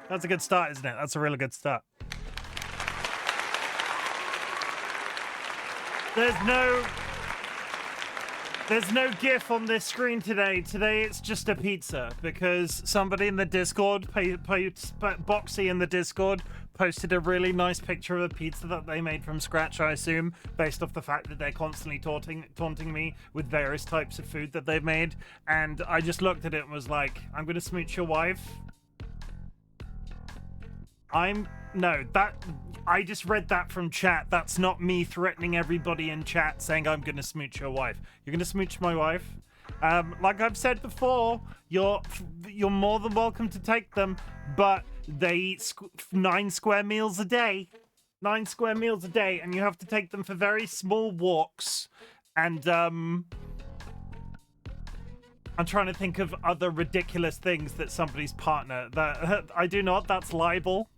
That's a good start, isn't it? That's a really good start. There's no GIF on this screen today. Today it's just a pizza because somebody in the Discord, Boxy in the Discord, posted a really nice picture of a pizza that they made from scratch, I assume, based off the fact that they're constantly taunting me with various types of food that they've made. And I just looked at it and was like, I'm gonna smooch your wife. I just read that from chat. That's not me threatening everybody in chat saying I'm gonna smooch your wife. You're gonna smooch my wife? Like I've said before, you're more than welcome to take them, but they eat 9 square meals a day. 9 square meals a day, and you have to take them for very small walks. And I'm trying to think of other ridiculous things that somebody's partner that I do not. That's libel.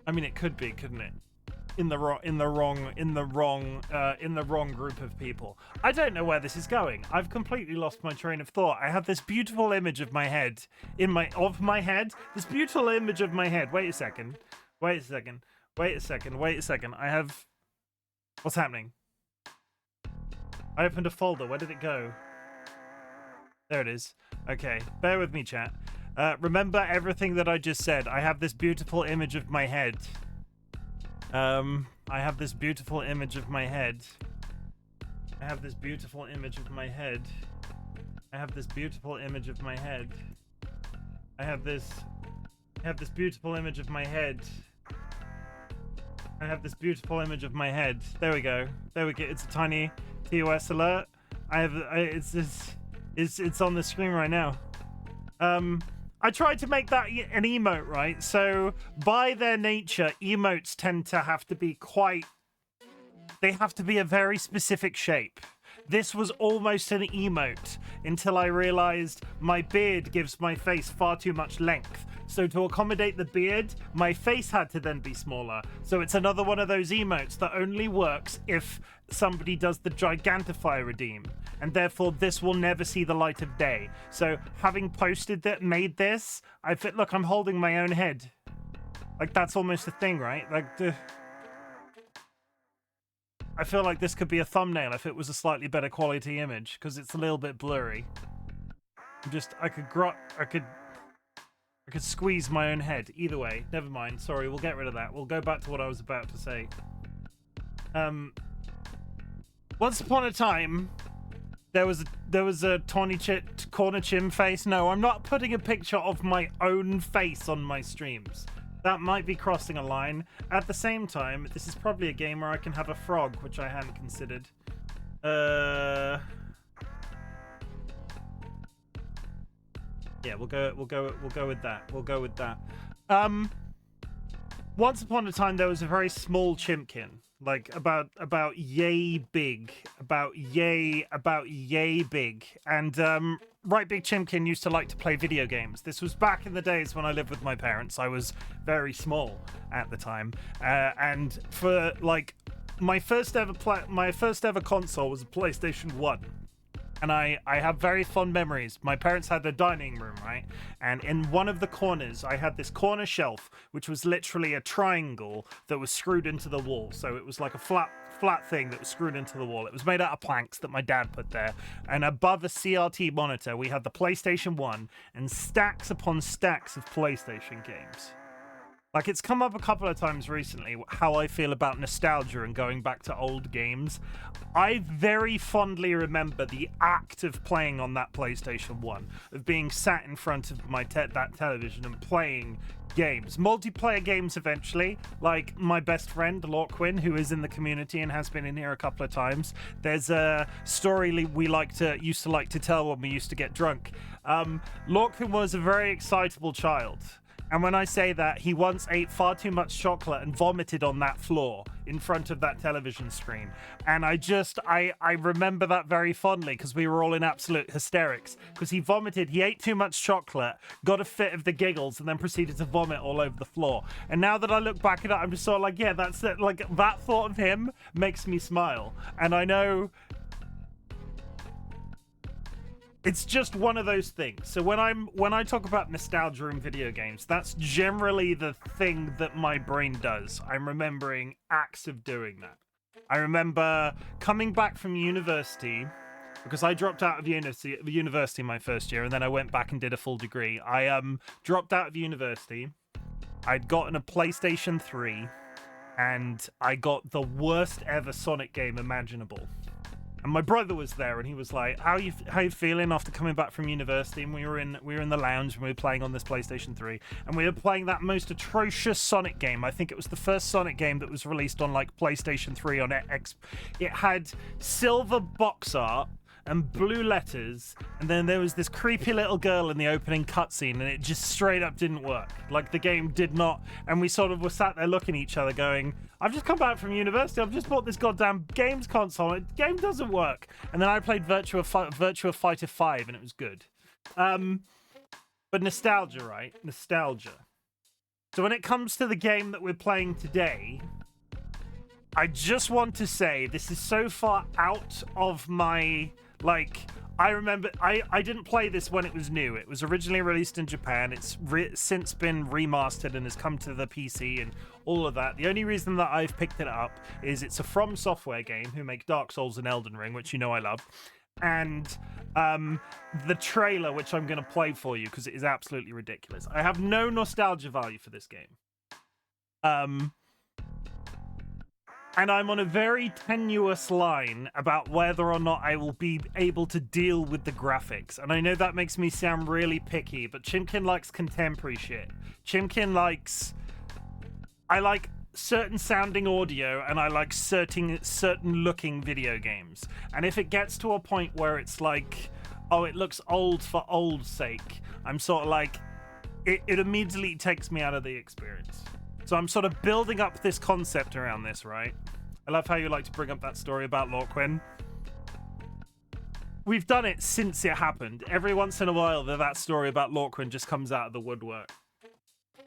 I mean, it could be, couldn't it? In the wrong group of people. I don't know where this is going. I've completely lost my train of thought. I have this beautiful image of my head This beautiful image of my head. Wait a second. I have. What's happening? I opened a folder. Where did it go? There it is. Okay, bear with me, chat. Remember everything that I just said. I have this beautiful image of my head. I have this beautiful image of my head. I have this beautiful image of my head. I have this beautiful image of my head. I have this beautiful image of my head. I have this beautiful image of my head. There we go. It's a tiny TOS alert. It's on the screen right now. I tried to make that an emote, right? So by their nature, emotes tend to have to be they have to be a very specific shape. This was almost an emote until I realized my beard gives my face far too much length. So to accommodate the beard, my face had to then be smaller. So it's another one of those emotes that only works if somebody does the Gigantify redeem. And therefore this will never see the light of day. So having made this, look, I'm holding my own head. Like, that's almost a thing, right? Like, I feel like this could be a thumbnail if it was a slightly better quality image, because it's a little bit blurry. I could squeeze my own head. Either way, never mind. Sorry, we'll get rid of that. We'll go back to what I was about to say. Once upon a time, there was a corner Chim face. No, I'm not putting a picture of my own face on my streams. That might be crossing a line. At the same time, this is probably a game where I can have a frog, which I hadn't considered. Yeah, we'll go with that. We'll go with that. Once upon a time, there was a very small Chimken, like about yay big, about yay big, and RightBigChimken used to like to play video games. This was back in the days when I lived with my parents. I was very small at the time, and for like my first ever console was a PlayStation 1. And I have very fond memories. My parents had a dining room, right? And in one of the corners, I had this corner shelf, which was literally a triangle that was screwed into the wall. So it was like a flat thing that was screwed into the wall. It was made out of planks that my dad put there. And above a CRT monitor, we had the PlayStation 1 and stacks upon stacks of PlayStation games. Like, it's come up a couple of times recently how I feel about nostalgia and going back to old games. I very fondly remember the act of playing on that PlayStation 1, of being sat in front of that television and playing games. Multiplayer games eventually, like my best friend, Lorquin, who is in the community and has been in here a couple of times. There's a story we used to like to tell when we used to get drunk. Lorquin was a very excitable child. And when I say that, he once ate far too much chocolate and vomited on that floor in front of that television screen. And I remember that very fondly because we were all in absolute hysterics. Because he ate too much chocolate, got a fit of the giggles, and then proceeded to vomit all over the floor. And now that I look back at it, I'm just sort of like, yeah, that's it. Like, that thought of him makes me smile. And I know it's just one of those things. So when I talk about nostalgia in video games, that's generally the thing that my brain does. I'm remembering acts of doing that. I remember coming back from university, because I dropped out of university my first year, and then I went back and did a full degree. I dropped out of university. I'd gotten a PlayStation 3, and I got the worst ever Sonic game imaginable. And my brother was there, and he was like, how you feeling after coming back from university? And we were in the lounge, and we were playing on this PlayStation 3, and we were playing that most atrocious Sonic game. I think it was the first Sonic game that was released on like PlayStation 3 on X. It had silver box art and blue letters, and then there was this creepy little girl in the opening cutscene, and it just straight up didn't work. Like, the game did not, and we sort of were sat there looking at each other going, I've just come back from university, I've just bought this goddamn games console, and the game doesn't work. And then I played Virtua Fighter 5, and it was good. But nostalgia, right? Nostalgia. So when it comes to the game that we're playing today, I just want to say this is so far out of my... Like, I remember, I didn't play this when it was new. It was originally released in Japan. It's since been remastered and has come to the PC and all of that. The only reason that I've picked it up is it's a From Software game who make Dark Souls and Elden Ring, which you know I love. And the trailer, which I'm going to play for you because it is absolutely ridiculous. I have no nostalgia value for this game. And I'm on a very tenuous line about whether or not I will be able to deal with the graphics. And I know that makes me sound really picky, but Chimken likes contemporary shit. Chimken likes... I like certain sounding audio, and I like certain looking video games. And if it gets to a point where it's like, oh, it looks old for old's sake, I'm sort of like... It immediately takes me out of the experience. So I'm sort of building up this concept around this, right? I love how you like to bring up that story about Lorquin. We've done it since it happened. Every once in a while, that story about Lorquin just comes out of the woodwork.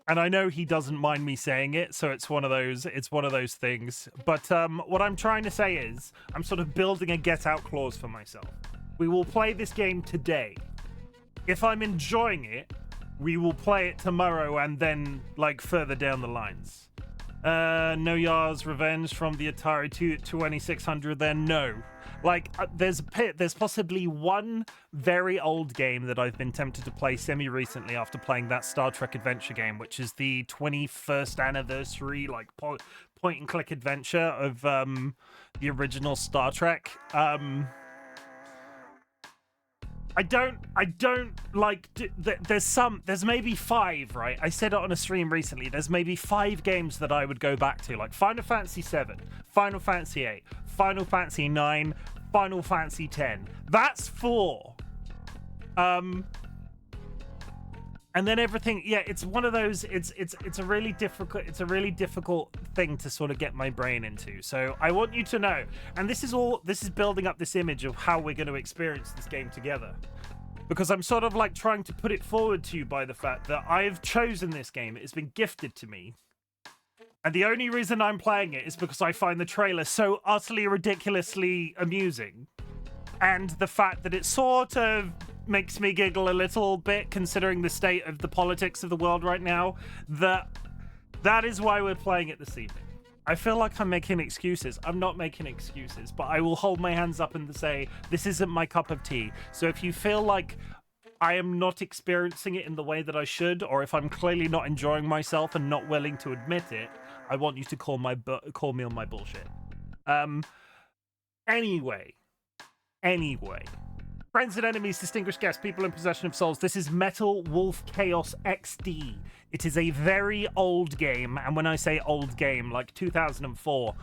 And I know he doesn't mind me saying it, so it's one of those things. But what I'm trying to say is, I'm sort of building a get out clause for myself. We will play this game today. If I'm enjoying it, we will play it tomorrow and then, like, further down the lines. No Yar's Revenge from the Atari 2600 then? No. Like, there's possibly one very old game that I've been tempted to play semi-recently after playing that Star Trek adventure game, which is the 21st anniversary, like, point-and-click adventure of the original Star Trek. I don't like, there's maybe 5, right? I said it on a stream recently. There's maybe 5 games that I would go back to, like Final Fantasy 7, Final Fantasy 8, Final Fantasy 9, Final Fantasy 10. That's 4. And then everything, yeah, it's one of those, it's a really difficult thing to sort of get my brain into. So I want you to know, and this is building up this image of how we're going to experience this game together. Because I'm sort of like trying to put it forward to you by the fact that I've chosen this game. It has been gifted to me. And the only reason I'm playing it is because I find the trailer so utterly ridiculously amusing. And the fact that it sort of makes me giggle a little bit, considering the state of the politics of the world right now, that is why we're playing it this evening. I feel like I'm making excuses. I'm not making excuses, but I will hold my hands up and say, this isn't my cup of tea. So if you feel like I am not experiencing it in the way that I should, or if I'm clearly not enjoying myself and not willing to admit it, I want you to call me on my bullshit. Anyway. Friends and enemies, distinguished guests, people in possession of souls, this is Metal Wolf Chaos XD. It is a very old game, and when I say old game, like 2004,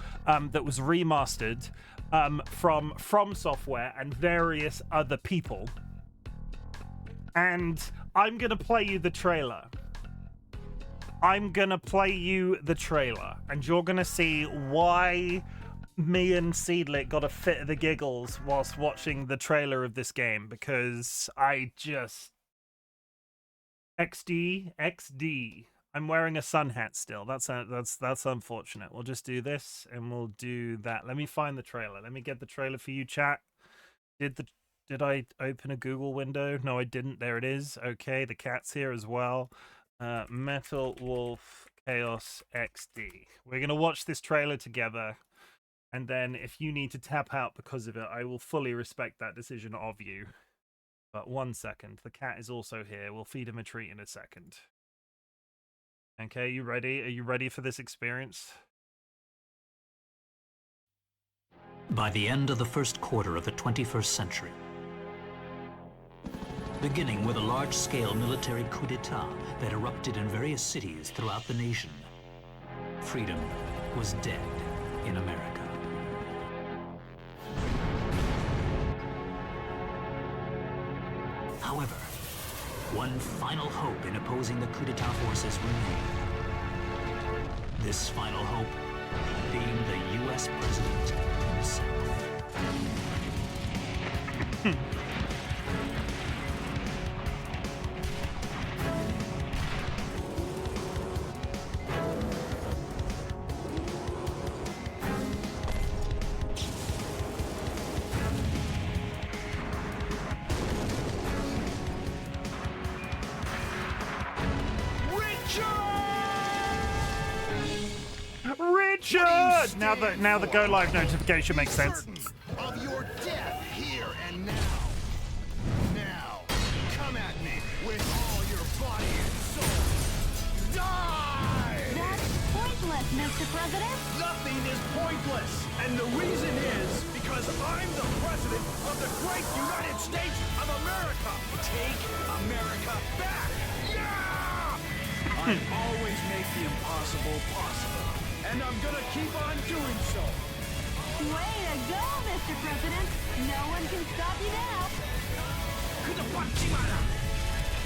that was remastered from FromSoftware and various other people. And I'm going to play you the trailer. And you're going to see why me and Seedlit got a fit of the giggles whilst watching the trailer of this game, because I just... XD. I'm wearing a sun hat still. That's unfortunate. We'll just do this and we'll do that. Let me find the trailer. Let me get the trailer for you, chat. Did I open a Google window? No, I didn't. There it is. Okay, the cat's here as well. Metal Wolf Chaos XD. We're going to watch this trailer together. And then if you need to tap out because of it, I will fully respect that decision of you. But 1 second. The cat is also here. We'll feed him a treat in a second. Okay, you ready? Are you ready for this experience? By the end of the first quarter of the 21st century, beginning with a large-scale military coup d'etat that erupted in various cities throughout the nation, freedom was dead in America. However, one final hope in opposing the coup d'etat forces remained. This final hope being the U.S. president himself. Richard! Now the go live notification makes sense. Of your death here and now. Now, come at me with all your body and soul. Die! That's pointless, Mr. President. Nothing is pointless, and the reason is because I'm the president of the great United States of America. Take America back! Yeah! I always make the impossible possible, and I'm gonna keep on doing so. Way to go, Mr. President. No one can stop you now.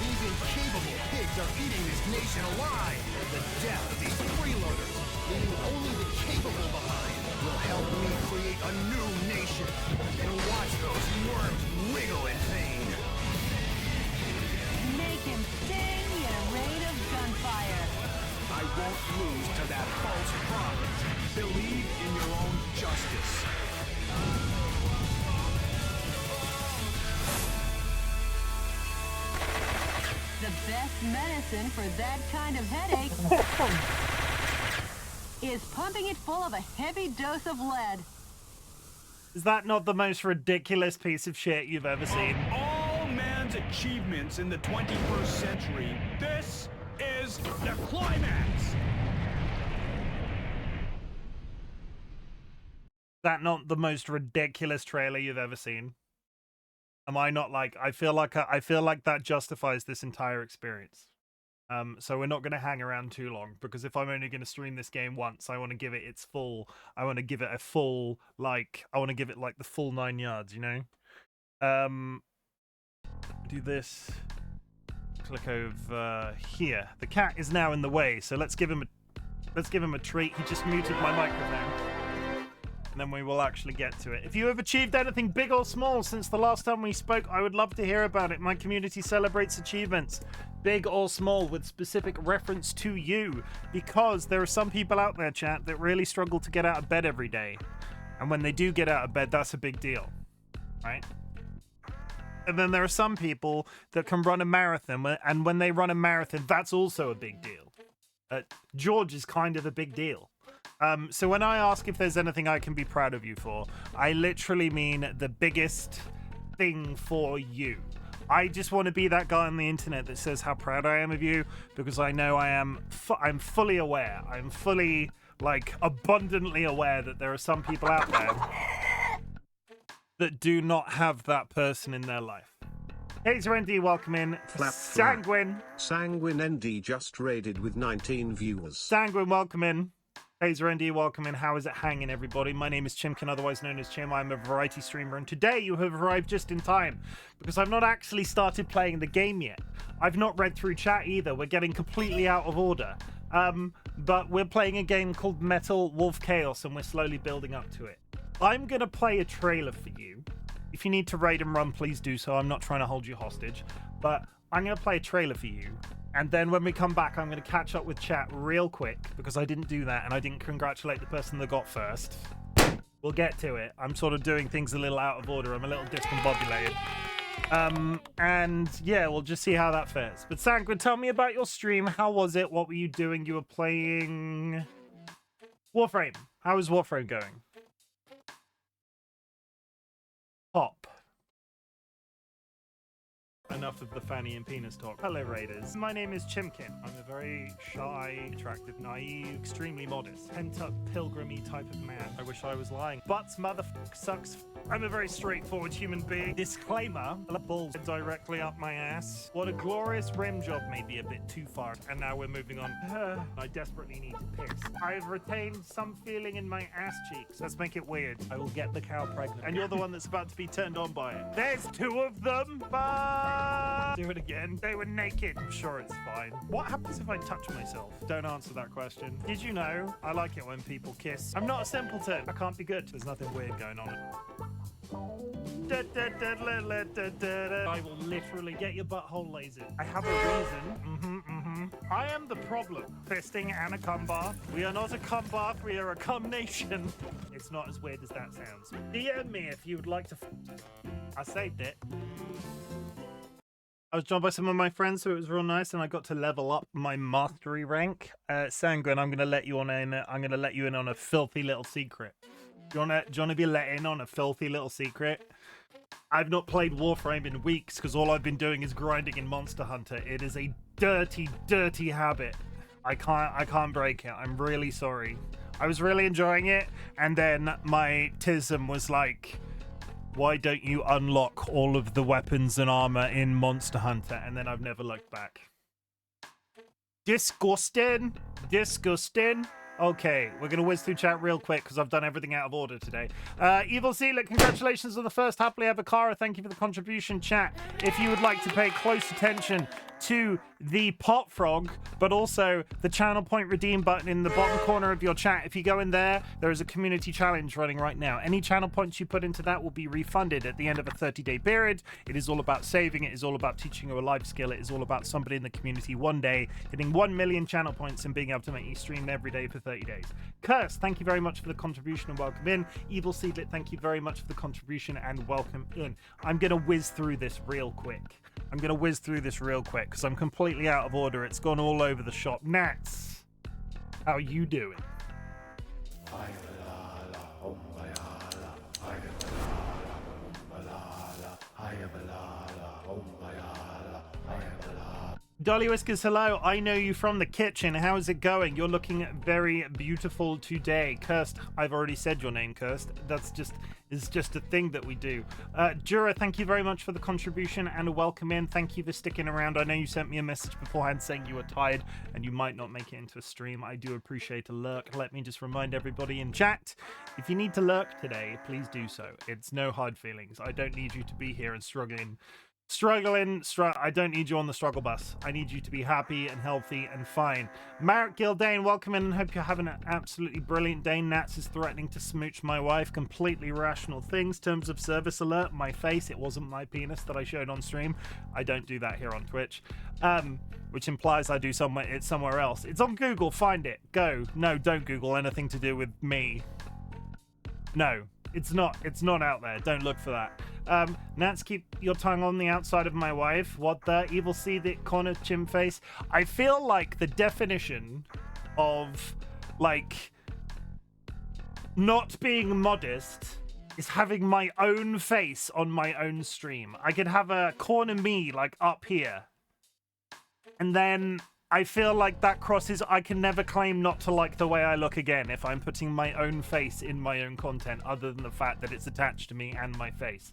These incapable pigs are eating this nation alive. The death of these freeloaders, leaving only the capable behind, will help me create a new nation. And watch those worms wriggle in pain. Make him sting in a rain of gunfire. I won't lose to that false prophet. Believe in your own justice. The best medicine for that kind of headache is pumping it full of a heavy dose of lead. Is that not the most ridiculous piece of shit you've ever seen? Of all man's achievements in the 21st century, this is the climax. Is that not the most ridiculous trailer you've ever seen? Am I not like? I feel like that justifies this entire experience. So we're not going to hang around too long, because if I'm only going to stream this game once, I want to give it its full. I want to give it a full, like, I want to give it like the full 9 yards, you know. Do this. Click over here. The cat is now in the way, so let's give him a treat. He just muted my microphone. And then we will actually get to it. If you have achieved anything big or small since the last time we spoke, I would love to hear about it. My community celebrates achievements, big or small, with specific reference to you, because there are some people out there, chat, that really struggle to get out of bed every day. And when they do get out of bed, that's a big deal, right? And then there are some people that can run a marathon, and when they run a marathon, that's also a big deal. George is kind of a big deal. So when I ask if there's anything I can be proud of you for, I literally mean the biggest thing for you. I just want to be that guy on the internet that says how proud I am of you, because I know I'm fully aware. I'm fully, like, abundantly aware that there are some people out there that do not have that person in their life. Hazer ND, welcome in. Sanguine. Sanguine ND just raided with 19 viewers. Sanguine, welcome in. Hazer ND, welcome in. How is it hanging, everybody? My name is Chimken, otherwise known as Chim. I'm a variety streamer, and today you have arrived just in time, because I've not actually started playing the game yet. I've not read through chat either. We're getting completely out of order. But we're playing a game called Metal Wolf Chaos, and we're slowly building up to it. I'm going to play a trailer for you. If you need to raid and run, please do so. I'm not trying to hold you hostage. But I'm going to play a trailer for you. And then when we come back, I'm going to catch up with chat real quick, because I didn't do that, and I didn't congratulate the person that got first. We'll get to it. I'm sort of doing things a little out of order. I'm a little discombobulated. And yeah, we'll just see how that fares. But Sanguine, tell me about your stream. How was it? What were you doing? You were playing Warframe. How is Warframe going? Pop. Enough of the fanny and penis talk. Hello, Raiders. My name is Chimken. I'm a very shy, attractive, naive, extremely modest, pent-up, pilgrimy type of man. I wish I was lying. Butts, motherfucker, sucks. I'm a very straightforward human being. Disclaimer, balls directly up my ass. What a glorious rim job, maybe a bit too far. And now we're moving on. I desperately need to piss. I've retained some feeling in my ass cheeks. Let's make it weird. I will get the cow pregnant. And you're the one that's about to be turned on by it. There's two of them. Bye. Do it again. They were naked. I'm sure it's fine. What happens if I touch myself? Don't answer that question. Did you know? I like it when people kiss. I'm not a simpleton. I can't be good. There's nothing weird going on. I will literally get your butthole lasered. I have a reason. I am the problem. Fisting and a cum bath. We are not a cum bath. We are a cum nation. It's not as weird as that sounds. DM me if you would like to. I saved it. I was joined by some of my friends, so it was real nice, and I got to level up my mastery rank. Sanguine, I'm gonna let you in on a filthy little secret. Do you wanna be let in on a filthy little secret? I've not played Warframe in weeks because all I've been doing is grinding in Monster Hunter. It is a dirty, dirty habit. I can't break it. I'm really sorry. I was really enjoying it, and then my TISM was like, why don't you unlock all of the weapons and armor in Monster Hunter? And then I've never looked back. Disgusting. Disgusting. Okay, we're going to whiz through chat real quick because I've done everything out of order today. Evil Sealer, congratulations on the first Happily Ever Kara. Thank you for the contribution, chat. If you would like to pay close attention to the pot frog, but also the channel point redeem button in the bottom corner of your chat. If you go in there, there is a community challenge running right now. Any channel points you put into that will be refunded at the end of a 30-day period. It is all about saving. It is all about teaching you a life skill. It is all about somebody in the community one day hitting 1 million channel points and being able to make you stream every day for 30 days. Curse, thank you very much for the contribution and welcome in. Evil Seedlet, thank you very much for the contribution and welcome in. I'm going to whiz through this real quick. Because I'm completely out of order. It's gone all over the shop. Nats, how are you doing? DollyWhiskers, hello. I know you from the kitchen. How is it going? You're looking very beautiful today. Cursed, I've already said your name, Cursed. It's just a thing that we do. Jura, thank you very much for the contribution and welcome in. Thank you for sticking around. I know you sent me a message beforehand saying you were tired and you might not make it into a stream. I do appreciate a lurk. Let me just remind everybody in chat, if you need to lurk today, please do so. It's no hard feelings. I don't need you to be here and struggling. I don't need you on the struggle bus. I need you to be happy and healthy and fine. Marek Gildane, welcome in and hope you're having an absolutely brilliant day. Nats is threatening to smooch my wife. Completely rational things. Terms of service alert, my face. It wasn't my penis that I showed on stream. I don't do that here on Twitch. Which implies I do it's somewhere else. It's on Google. Find it. Go. No, don't Google anything to do with me. No, it's not out there. Don't look for that. Nats, keep your tongue on the outside of my wife. What the? Evil see the corner Chim face. I feel like the definition of, like, not being modest is having my own face on my own stream. I could have a corner me, like, up here. And then I feel like that crosses. I can never claim not to like the way I look again if I'm putting my own face in my own content, other than the fact that it's attached to me and my face.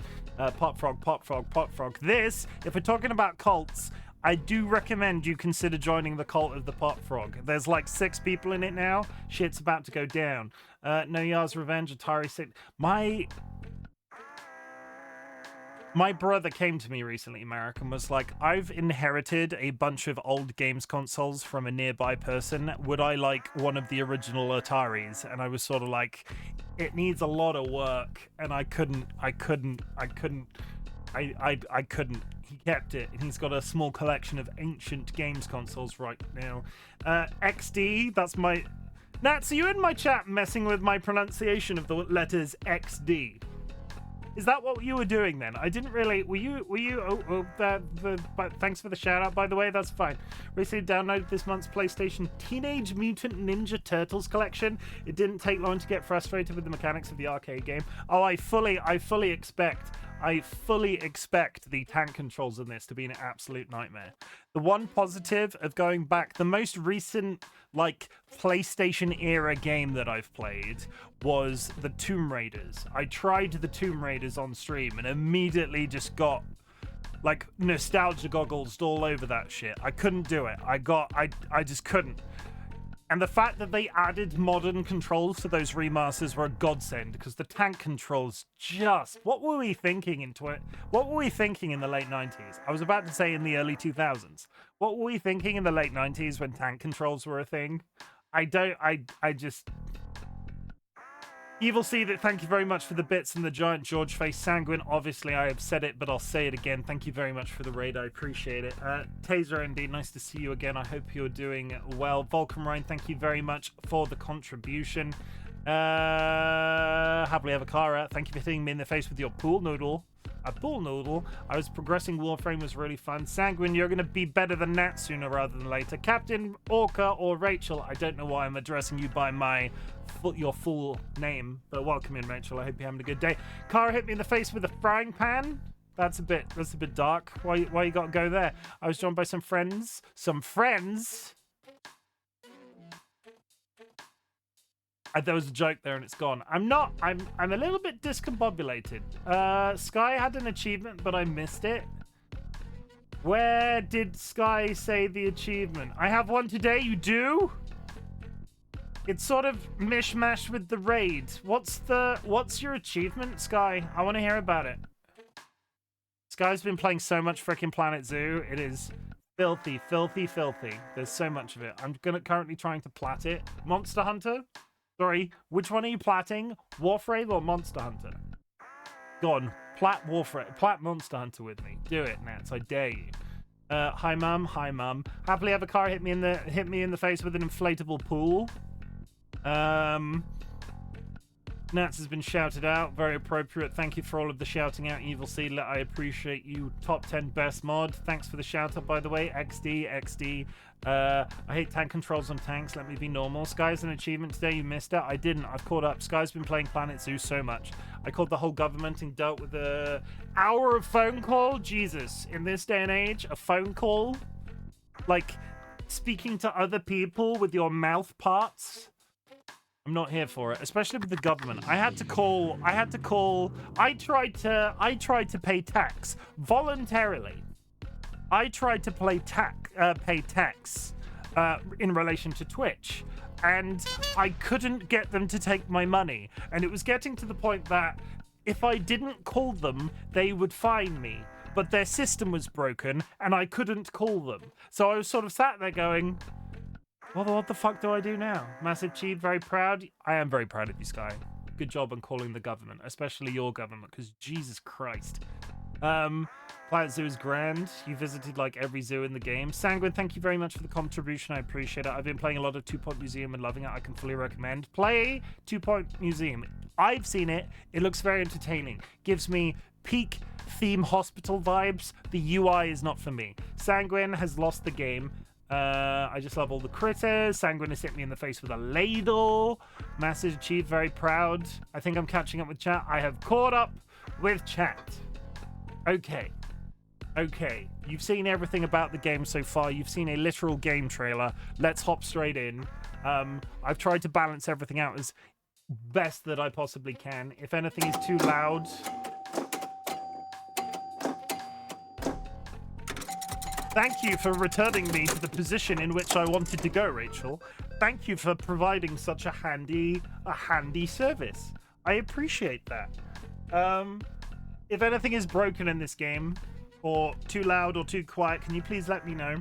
Pop frog. This, if we're talking about cults, I do recommend you consider joining the cult of the Pop Frog. There's like 6 people in it now. Shit's about to go down. No Yar's Revenge, Atari 6. My brother came to me recently, Marek, and was like, I've inherited a bunch of old games consoles from a nearby person. Would I like one of the original Ataris? And I was sort of like, it needs a lot of work. And I couldn't. He kept it, and he's got a small collection of ancient games consoles right now. XD, that's my Nats, are you in my chat messing with my pronunciation of the letters XD? Is that what you were doing then? I didn't really. Were you? But thanks for the shout out, by the way. That's fine. Recently downloaded this month's PlayStation Teenage Mutant Ninja Turtles collection. It didn't take long to get frustrated with the mechanics of the arcade game. Oh, I fully expect the tank controls in this to be an absolute nightmare. The one positive of going back, the most recent like PlayStation era game that I've played was the Tomb Raiders. I tried the Tomb Raiders on stream and immediately just got like nostalgia goggles all over that shit. I couldn't do it. I just couldn't. And the fact that they added modern controls to those remasters were a godsend, because the tank controls just... What were we thinking in the late 90s? I was about to say in the early 2000s. What were we thinking in the late 90s when tank controls were a thing? I just... Evil Seed, thank you very much for the bits and the giant George face. Sanguine, obviously I have said it, but I'll say it again. Thank you very much for the raid. I appreciate it. Taser ND, nice to see you again. I hope you're doing well. Vulcan Ryan, thank you very much for the contribution. Happily Avocara, thank you for hitting me in the face with your pool noodle. A pool noodle. I was progressing. Warframe was really fun. Sanguine, you're going to be better than that sooner rather than later. Captain, Orca, or Rachel. I don't know why I'm addressing you by your full name, but welcome in, Rachel. I hope you're having a good day. Kara hit me in the face with a frying pan. That's a bit dark. Why you got to go there? I was joined by some friends. There was a joke there and it's gone. I'm a little bit discombobulated. Sky had an achievement, but I missed it. Where did Sky say the achievement? I have one today, you do? It's sort of mishmash with the raid. What's your achievement, Sky? I want to hear about it. Sky's been playing so much freaking Planet Zoo. It is filthy, filthy, filthy. There's so much of it. I'm currently trying to plat it. Monster Hunter? Sorry, which one are you platting? Warframe or Monster Hunter? Go on, plat Monster Hunter with me. Do it, Nats. I dare you. Hi, mum. Hi, mum. Happily Ever Car hit me in the face with an inflatable pool. Nats has been shouted out. Very appropriate. Thank you for all of the shouting out, Evil Seedler. I appreciate you. Top 10 best mod. Thanks for the shout out, by the way. XD. I hate tank controls on tanks. Let me be normal. Sky's an achievement today. You missed it. I didn't. I've caught up. Sky's been playing Planet Zoo so much. I called the whole government and dealt with an hour of phone call. Jesus. In this day and age, a phone call? Like, speaking to other people with your mouth parts? I'm not here for it, especially with the government. I tried to pay tax voluntarily. I tried to pay tax in relation to Twitch, and I couldn't get them to take my money. And it was getting to the point that if I didn't call them, they would fine me. But their system was broken, and I couldn't call them. So I was sort of sat there going, well, what the fuck do I do now? Massive Chief, very proud. I am very proud of you, Sky. Good job on calling the government, especially your government, because Jesus Christ. Planet Zoo is grand. You visited like every zoo in the game. Sanguine, thank you very much for the contribution. I appreciate it. I've been playing a lot of 2 Point Museum and loving it. I can fully recommend. Play 2 Point Museum. I've seen it. It looks very entertaining. Gives me peak theme hospital vibes. The UI is not for me. Sanguine has lost the game. I just love all the critters. Sanguine has hit me in the face with a ladle. Massive Achieve, very proud. I think I'm catching up with chat. I have caught up with chat. Okay. You've seen everything about the game so far. You've seen a literal game trailer. Let's hop straight in. I've tried to balance everything out as best that I possibly can. If anything is too loud... Thank you for returning me to the position in which I wanted to go, Rachel. Thank you for providing such a handy service. I appreciate that. If anything is broken in this game, or too loud or too quiet, can you please let me know?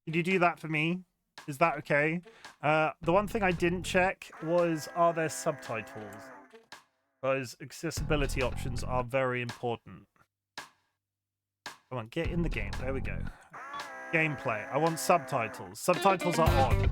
Could you do that for me? Is that okay? The one thing I didn't check was, are there subtitles? Because accessibility options are very important. Come on, get in the game. There we go. Gameplay. I want subtitles. Subtitles are on.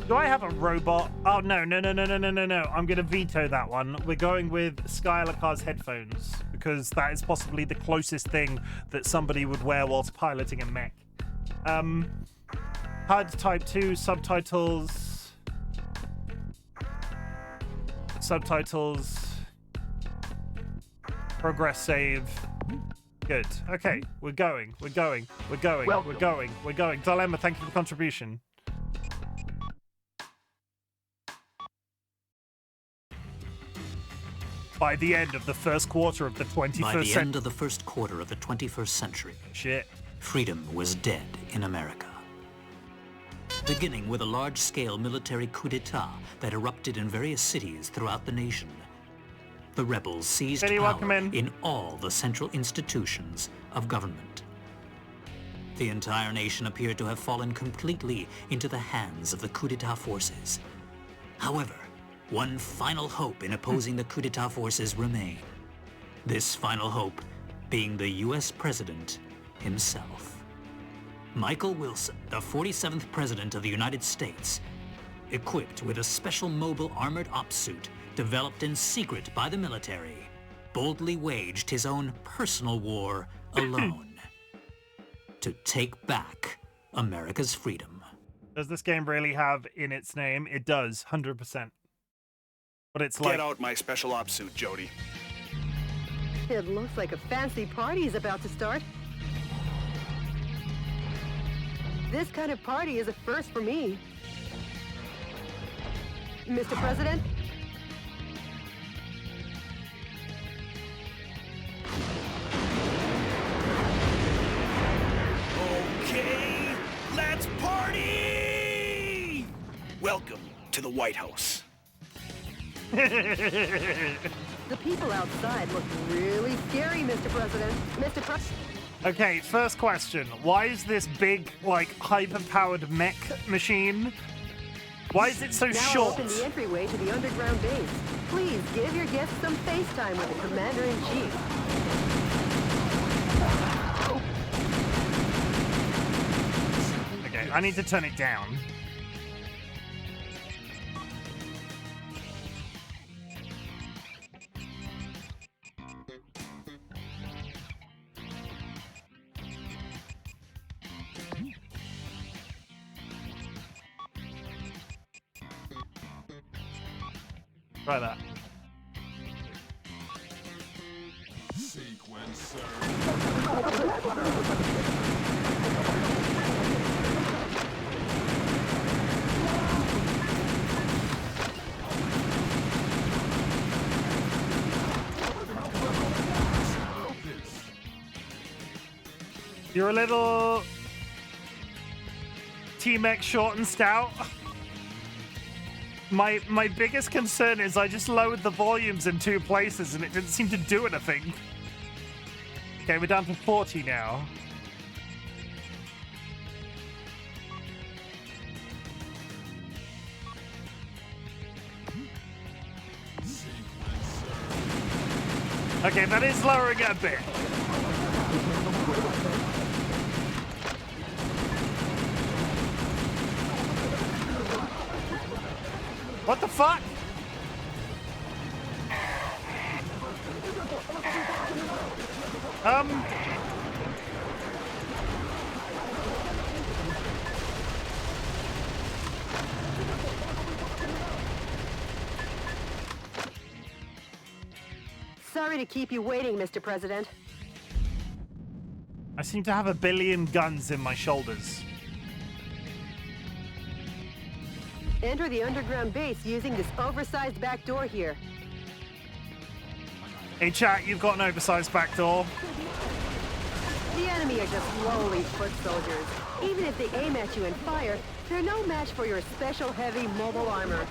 Do I have a robot? Oh, no. I'm going to veto that one. We're going with Skylar Carr's headphones because that is possibly the closest thing that somebody would wear whilst piloting a mech. HUD Type 2, subtitles. Progress save. Good. Okay, we're going. Dilemma, thank you for the contribution. By the end of the first quarter of the 21st century. By the end of the first quarter of the 21st century, Shit. freedom was dead in America. Beginning with a large-scale military coup d'etat that erupted in various cities throughout the nation. The rebels seized power in all the central institutions of government. The entire nation appeared to have fallen completely into the hands of the coup d'etat forces. However, one final hope in opposing the coup d'etat forces remained. This final hope being the U.S. president himself. Michael Wilson, the 47th President of the United States, equipped with a special mobile armored ops suit developed in secret by the military, boldly waged his own personal war alone to take back America's freedom. Does this game really have in its name? It does, 100%. But it's like... Get out my special ops suit, Jody. It looks like a fancy party is about to start. This kind of party is a first for me. Mr. President? Okay, let's party! Welcome to the White House. The people outside look really scary, Mr. President. Mr. President. Okay, first question. Why is this big, like, hyper-powered mech machine? Why is it so Now short? open the entryway to the underground base. Please give your guests some FaceTime with the Commander-in-Chief. Okay, I need to turn it down. Try that. You're a little T-Mech short and stout. My biggest concern is I just lowered the volumes in 2 places and it didn't seem to do anything. Okay, we're down to 40 now. Okay, that is lowering it a bit. What the fuck? Sorry to keep you waiting, Mr. President. I seem to have a billion guns in my shoulders. Enter the underground base using this oversized back door here. Hey chat, you've got an oversized back door. The enemy are just lowly foot soldiers. Even if they aim at you and fire, they're no match for your special heavy mobile armor.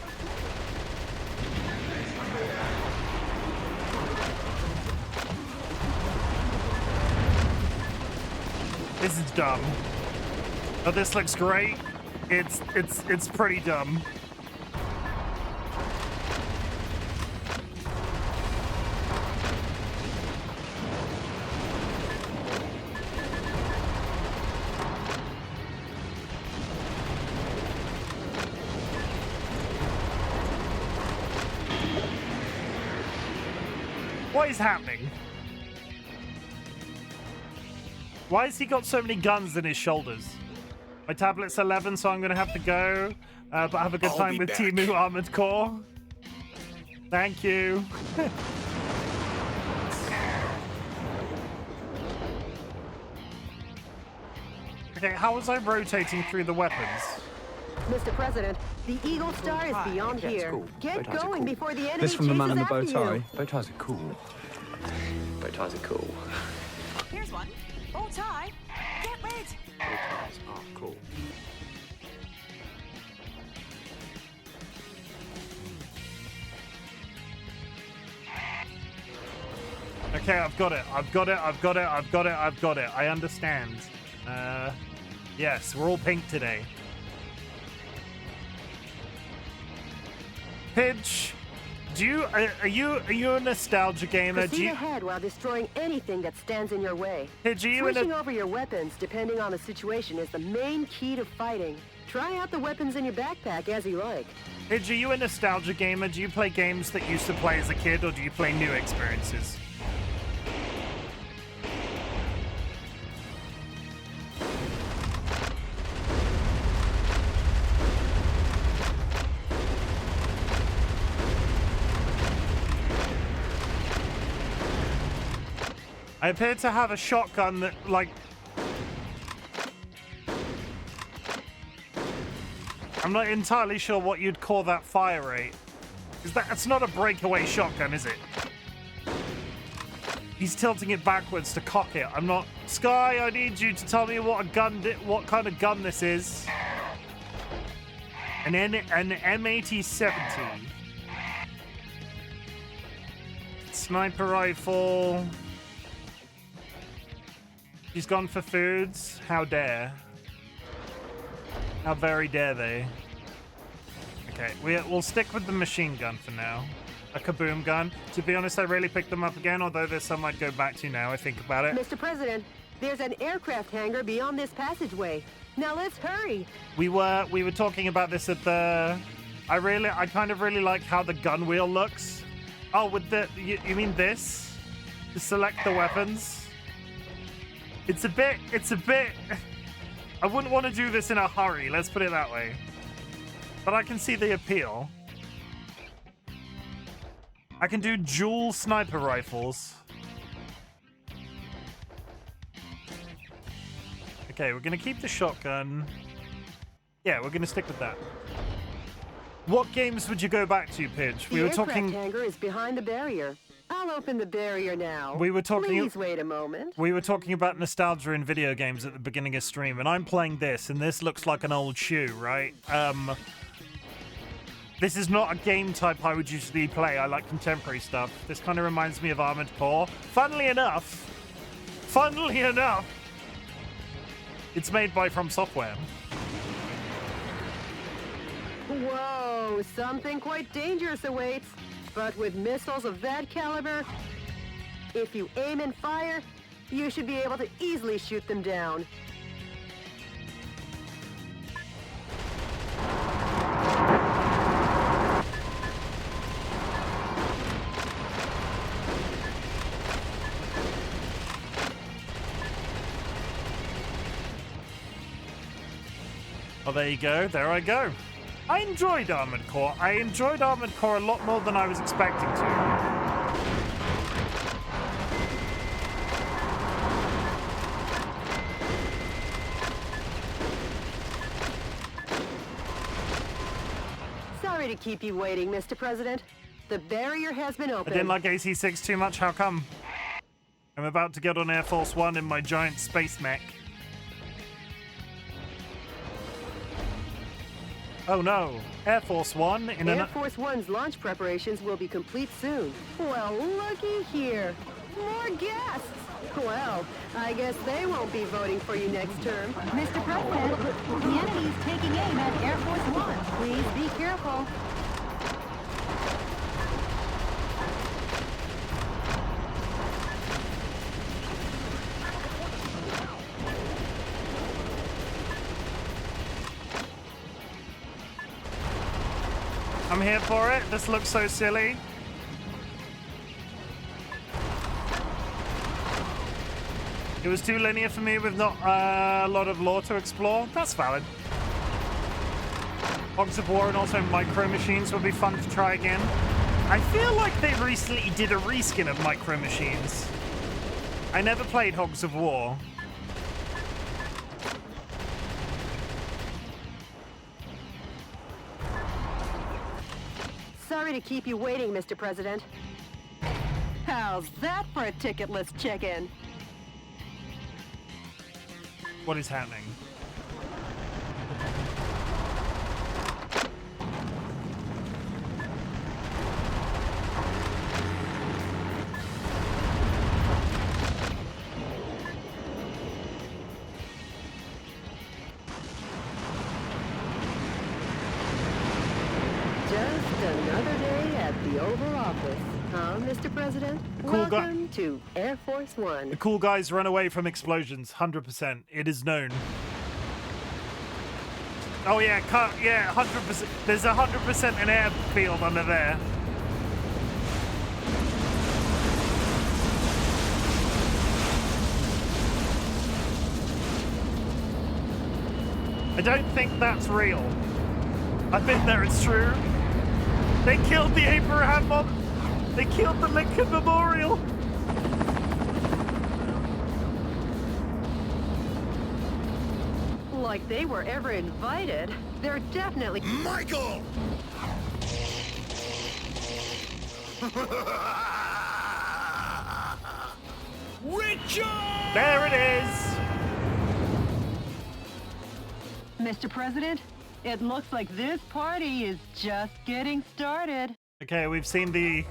This is dumb. Oh, this looks great. It's pretty dumb. What is happening? Why has he got so many guns in his shoulders? My tablet's 11, so I'm going to have to go. But have a good time with Timu Armored Core. Thank you. Okay, how was I rotating through the weapons? Mr. President, the Eagle Star is beyond here. Cool. Get going before the enemy This from the man in the bow chases tie. after you. Bow ties are cool. Bow ties are cool. Here's one. Bow tie. Get rid. Bow ties are cool. Okay, I've got it. I've got it. I've got it. I've got it. I've got it. I understand. Yes, we're all pink today. Pidge, are you a nostalgia gamer? Proceed ahead while destroying anything that stands in your way. Pidge, are you Switching over your weapons, depending on the situation, is the main key to fighting. Try out the weapons in your backpack as you like. Pidge, are you a nostalgia gamer? Do you play games that you used to play as a kid, or do you play new experiences? I appear to have a shotgun that, like... I'm not entirely sure what you'd call that fire rate. It's not a breakaway shotgun, is it? He's tilting it backwards to cock it. I'm not... Sky, I need you to tell me what kind of gun this is. An M8070. Sniper rifle... He's gone for foods. How dare. How very dare they. Okay, we'll stick with the machine gun for now. A kaboom gun. To be honest, I really picked them up again, although there's some I'd go back to now I think about it. Mr. President, there's an aircraft hangar beyond this passageway. Now let's hurry. We were talking about this at the... I kind of really like how the gun wheel looks. Oh, with the... You mean this? To select the weapons? It's a bit... I wouldn't want to do this in a hurry, let's put it that way. But I can see the appeal. I can do dual sniper rifles. Okay, we're going to keep the shotgun. Yeah, we're going to stick with that. What games would you go back to, Pidge? The aircraft hangar is behind the barrier. I'll open the barrier now. Please wait a moment. We were talking about nostalgia in video games at the beginning of stream, and I'm playing this, and this looks like an old shoe, right? This is not a game type I would usually play. I like contemporary stuff. This kind of reminds me of Armored Core. Funnily enough, it's made by FromSoftware. Whoa, something quite dangerous awaits. But with missiles of that caliber, if you aim and fire, you should be able to easily shoot them down. Well, there you go. There I go. I enjoyed Armored Core. I enjoyed Armored Core a lot more than I was expecting to. Sorry to keep you waiting, Mr. President. The barrier has been opened. I didn't like AC-6 too much. How come? I'm about to get on Air Force One in my giant space mech. Oh no, Air Force One in Air Force One's launch preparations will be complete soon. Well, looky here. More guests. Well, I guess they won't be voting for you next term. Mr. President, the enemy is taking aim at Air Force One. Please be careful. I'm here for it. This looks so silly. It was too linear for me with not a lot of lore to explore. That's valid. Hogs of War and also Micro Machines would be fun to try again. I feel like they recently did a reskin of Micro Machines. I never played Hogs of War. Sorry to keep you waiting, Mr. President. How's that for a ticketless check-in? What is happening? Just another day at the Oval Office, huh, Mr. President? Welcome to Air Force One. The cool guys run away from explosions, 100%. It is known. Oh yeah, yeah, 100%. There's 100% an airfield under there. I don't think that's real. I've been there, it's true. They killed the Abraham Mob. They killed the Lincoln Memorial. Like they were ever invited. They're definitely... Michael! Richard! There it is. Mr. President, it looks like this party is just getting started. Okay, we've seen the...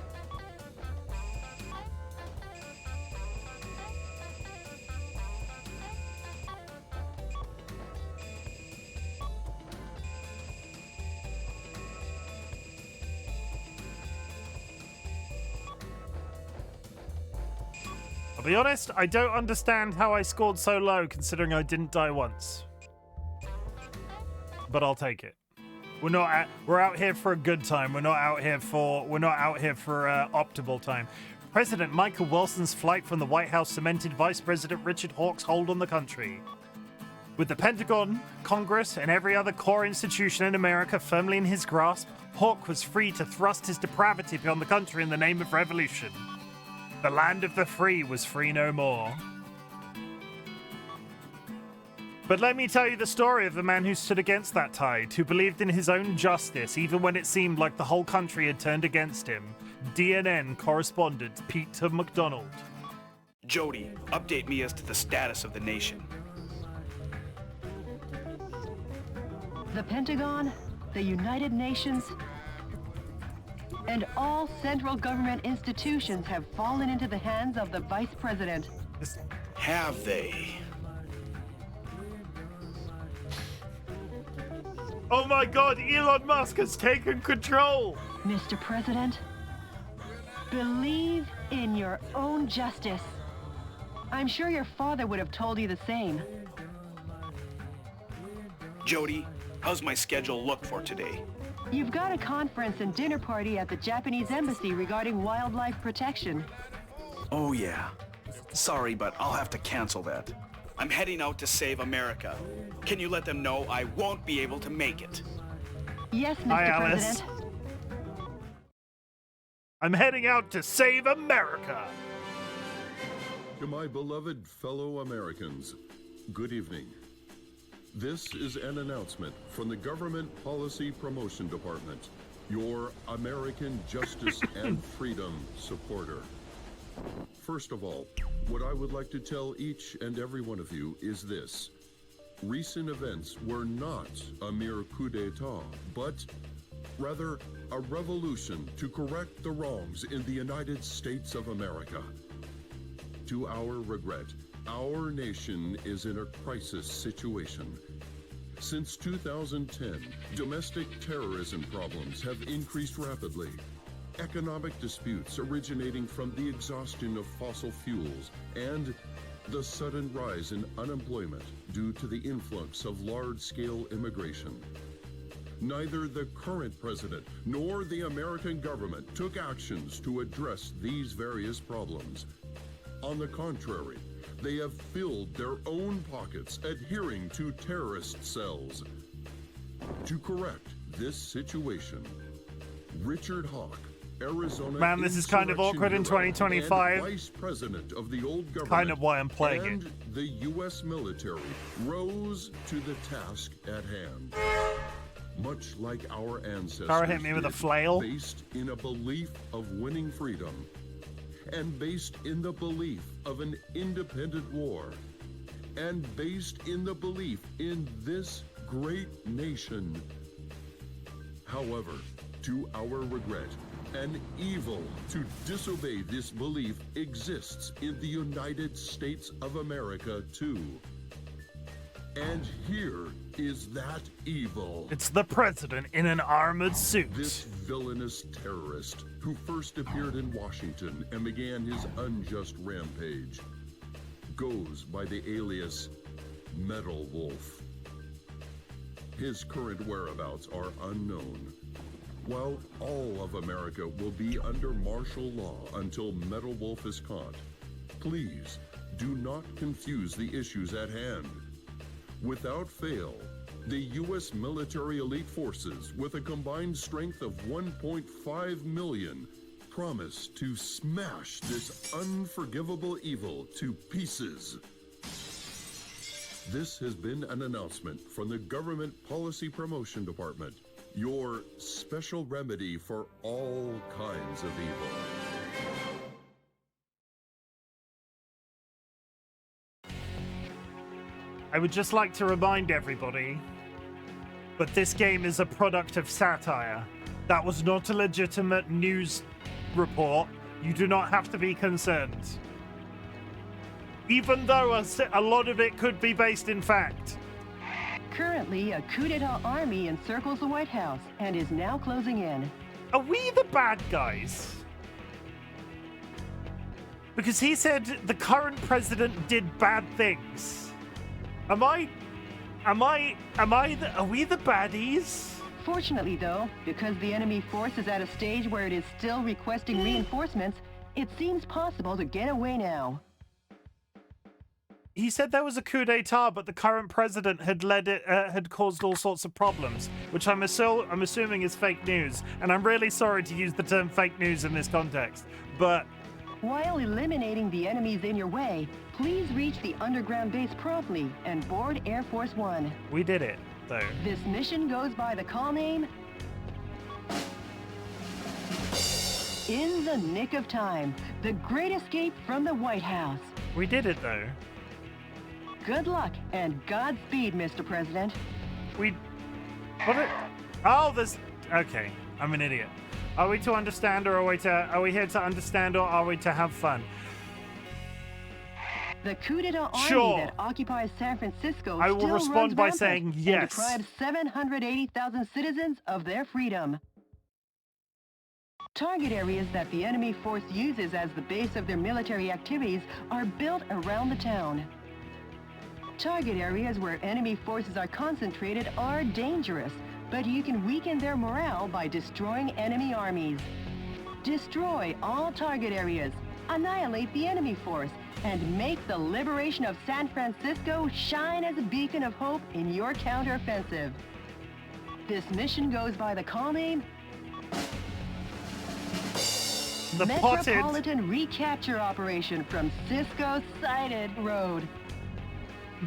I'll be honest, I don't understand how I scored so low considering I didn't die once. But I'll take it. We're out here for a good time. We're not out here for optimal time. President Michael Wilson's flight from the White House cemented Vice President Richard Hawke's hold on the country. With the Pentagon, Congress, and every other core institution in America firmly in his grasp, Hawke was free to thrust his depravity beyond the country in the name of revolution. The land of the free was free no more. But let me tell you the story of the man who stood against that tide, who believed in his own justice even when it seemed like the whole country had turned against him. DNN correspondent Peter McDonald. Jody, update me as to the status of the nation. The Pentagon, the United Nations, and all central government institutions have fallen into the hands of the Vice President. Have they? Oh my god, Elon Musk has taken control! Mr. President, believe in your own justice. I'm sure your father would have told you the same. Jody, how's my schedule look for today? You've got a conference and dinner party at the Japanese embassy regarding wildlife protection. Oh yeah. Sorry, but I'll have to cancel that. I'm heading out to save America. Can you let them know I won't be able to make it? Yes, Mr. Hi, Alice. President. I'm heading out to save America! To my beloved fellow Americans, good evening. This is an announcement from the Government Policy Promotion Department, your American justice and freedom supporter. First of all, what I would like to tell each and every one of you is this. Recent events were not a mere coup d'etat, but rather a revolution to correct the wrongs in the United States of America. To our regret, our nation is in a crisis situation. Since 2010, domestic terrorism problems have increased rapidly. Economic disputes originating from the exhaustion of fossil fuels and the sudden rise in unemployment due to the influx of large-scale immigration. Neither the current president nor the American government took actions to address these various problems. On the contrary, they have filled their own pockets adhering to terrorist cells. To correct this situation, Richard Hawk, Arizona Man, this is kind of awkward in 2025. Vice President of the old government, kind of why I'm playing and it. The U.S. military rose to the task at hand. Much like our ancestors Farrah hit me with a flail. Based in a belief of winning freedom, and based in the belief of an independent war, and based in the belief in this great nation. However, to our regret, an evil to disobey this belief exists in the United States of America too. And here is that evil. It's the president in an armored suit. This villainous terrorist who first appeared in Washington and began his unjust rampage goes by the alias Metal Wolf. His current whereabouts are unknown. While all of America will be under martial law until Metal Wolf is caught, please do not confuse the issues at hand. Without fail, the U.S. military elite forces, with a combined strength of 1.5 million, promise to smash this unforgivable evil to pieces. This has been an announcement from the Government Policy Promotion Department, your special remedy for all kinds of evil. I would just like to remind everybody, but this game is a product of satire. That was not a legitimate news report. You do not have to be concerned. Even though a lot of it could be based in fact. Currently, a coup d'etat army encircles the White House and is now closing in. Are we the bad guys? Because he said the current president did bad things. Are we the baddies? Fortunately, though, because the enemy force is at a stage where it is still requesting reinforcements, it seems possible to get away now. He said there was a coup d'etat, but the current president had caused all sorts of problems, which I'm assuming is fake news. And I'm really sorry to use the term fake news in this context, but while eliminating the enemies in your way, please reach the underground base promptly and board Air Force One. We did it, though. This mission goes by the call name In the Nick of Time, the Great Escape from the White House. We did it, though. Good luck and Godspeed, Mr. President. Okay, I'm an idiot. Are we to understand, or are we here to understand, or are we to have fun? The coup d'etat Sure. army that occupies San Francisco I will still respond runs by rampant saying and yes. deprives 780,000 citizens of their freedom. Target areas that the enemy force uses as the base of their military activities are built around the town. Target areas where enemy forces are concentrated are dangerous, but you can weaken their morale by destroying enemy armies. Destroy all target areas, annihilate the enemy force, and make the liberation of San Francisco shine as a beacon of hope in your counteroffensive. This mission goes by the call name The Metropolitan Recapture Operation from Cisco Sighted Road.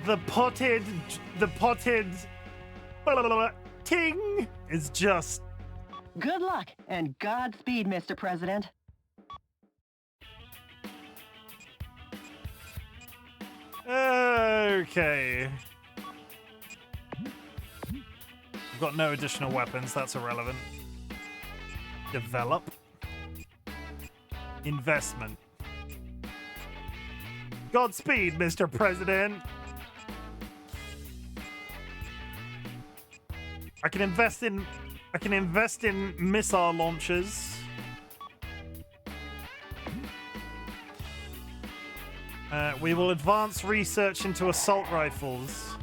The potted ting is just... Good luck and Godspeed, Mr. President. Okay. We've got no additional weapons, that's irrelevant. Develop. Investment. Godspeed, Mr. President. I can invest in missile launchers. We will advance research into assault rifles.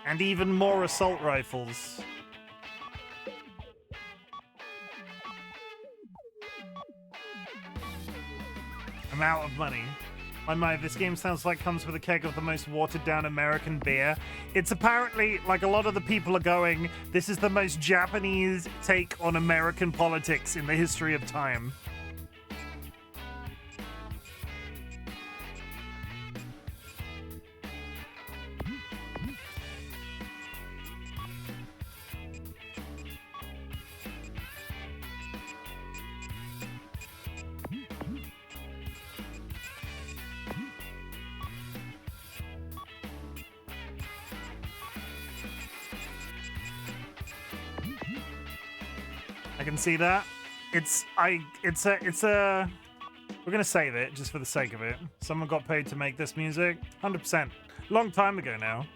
And even more assault rifles. I'm out of money. My, this game sounds like comes with a keg of the most watered-down American beer. It's apparently, like a lot of the people are going, this is the most Japanese take on American politics in the history of time. I can see that. It's a we're gonna save it just for the sake of it. Someone got paid to make this music. 100%. Long time ago now.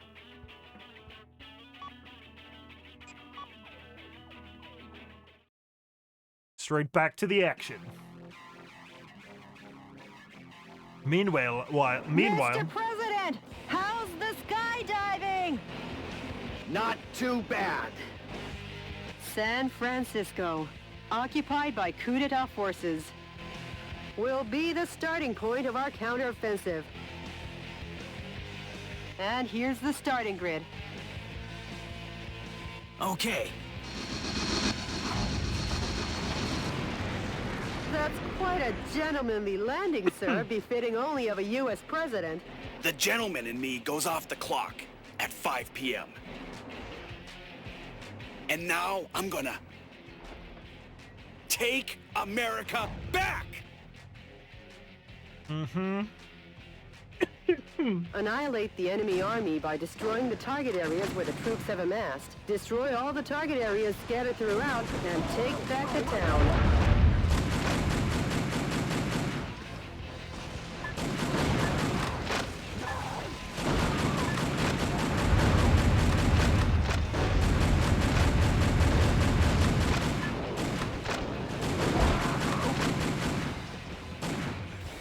Straight back to the action. Meanwhile, Mr. President, how's the skydiving? Not too bad. San Francisco, occupied by coup d'etat forces, will be the starting point of our counteroffensive. And here's the starting grid. Okay. That's quite a gentlemanly landing, sir, befitting only of a U.S. president. The gentleman in me goes off the clock at 5 p.m. And now I'm gonna take America back! Annihilate the enemy army by destroying the target areas where the troops have amassed. Destroy all the target areas scattered throughout and take back the town.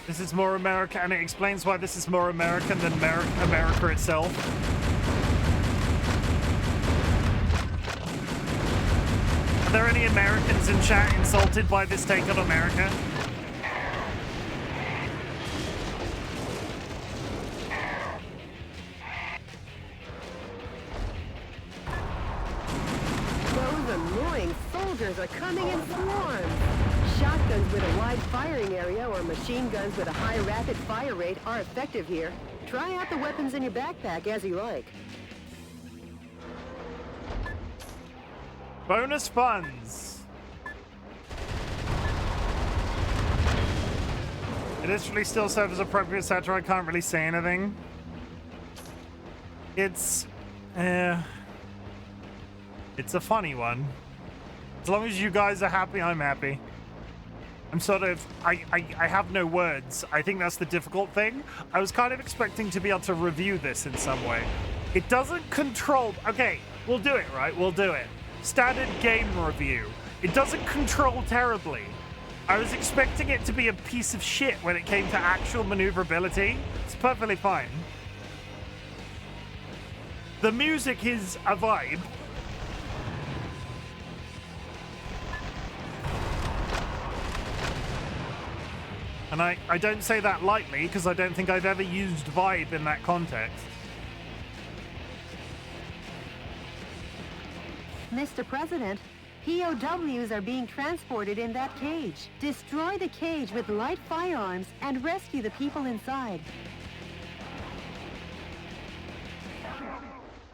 This is more America, and it explains why this is more American than America itself. Are there any Americans in chat insulted by this take on America? Those annoying soldiers are coming in swarms. Shotguns with a wide firing area or machine guns with a high rapid fire rate are effective here. Try out the weapons in your backpack as you like. Bonus funds. It literally still serves as appropriate satire. I can't really say anything. It's a funny one. As long as you guys are happy, I'm happy. I'm sort of, I have no words. I think that's the difficult thing. I was kind of expecting to be able to review this in some way. It doesn't control, okay, we'll do it, right? We'll do it. Standard game review. It doesn't control terribly. I was expecting it to be a piece of shit when it came to actual maneuverability. It's perfectly fine. The music is a vibe. And I don't say that lightly, because I don't think I've ever used vibe in that context. Mr. President, POWs are being transported in that cage. Destroy the cage with light firearms and rescue the people inside.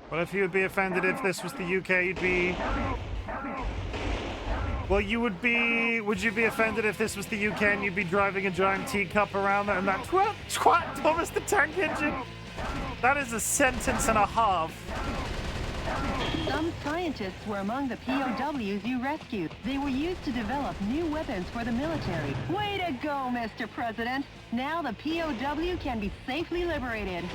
Well, if you would be offended if this was the UK, you'd be... Well, you would be... Would you be offended if this was the UK and you'd be driving a giant teacup around and that twat Thomas the Tank Engine? That is a sentence and a half. Some scientists were among the POWs you rescued. They were used to develop new weapons for the military. Way to go, Mr. President! Now the POW can be safely liberated.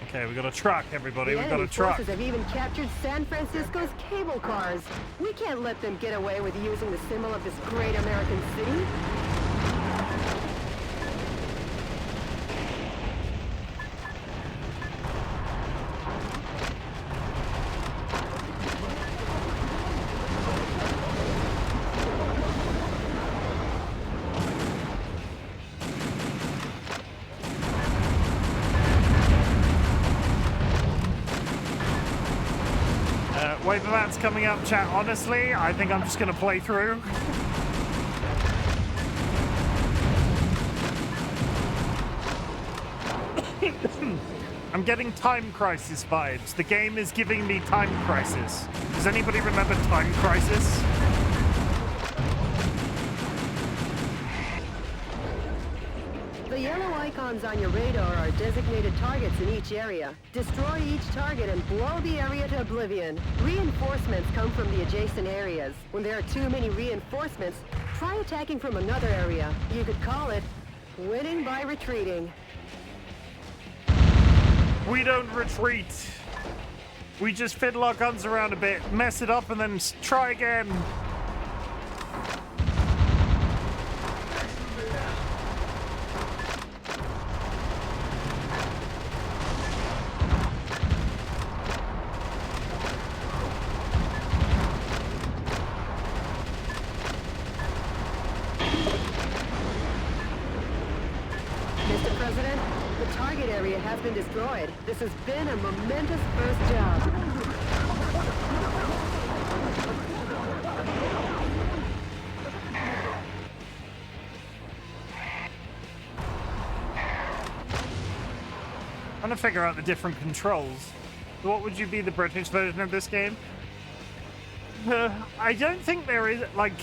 Okay, we got a truck, everybody. We got a truck. The enemy forces have even captured San Francisco's cable cars. We can't let them get away with using the symbol of this great American city. Way that that's coming up, chat. Honestly, I think I'm just going to play through. I'm getting Time Crisis vibes. The game is giving me Time Crisis. Does anybody remember Time Crisis? The yellow icons on your radar are designated targets in each area. Destroy each target and blow the area to oblivion. Reinforcements come from the adjacent areas. When there are too many reinforcements, try attacking from another area. You could call it winning by retreating. We don't retreat. We just fiddle our guns around a bit, mess it up, and then try again. Mr. President, the target area has been destroyed. This has been a momentous first job. I'm trying to figure out the different controls. What would you be the British version of this game? I don't think there is, like...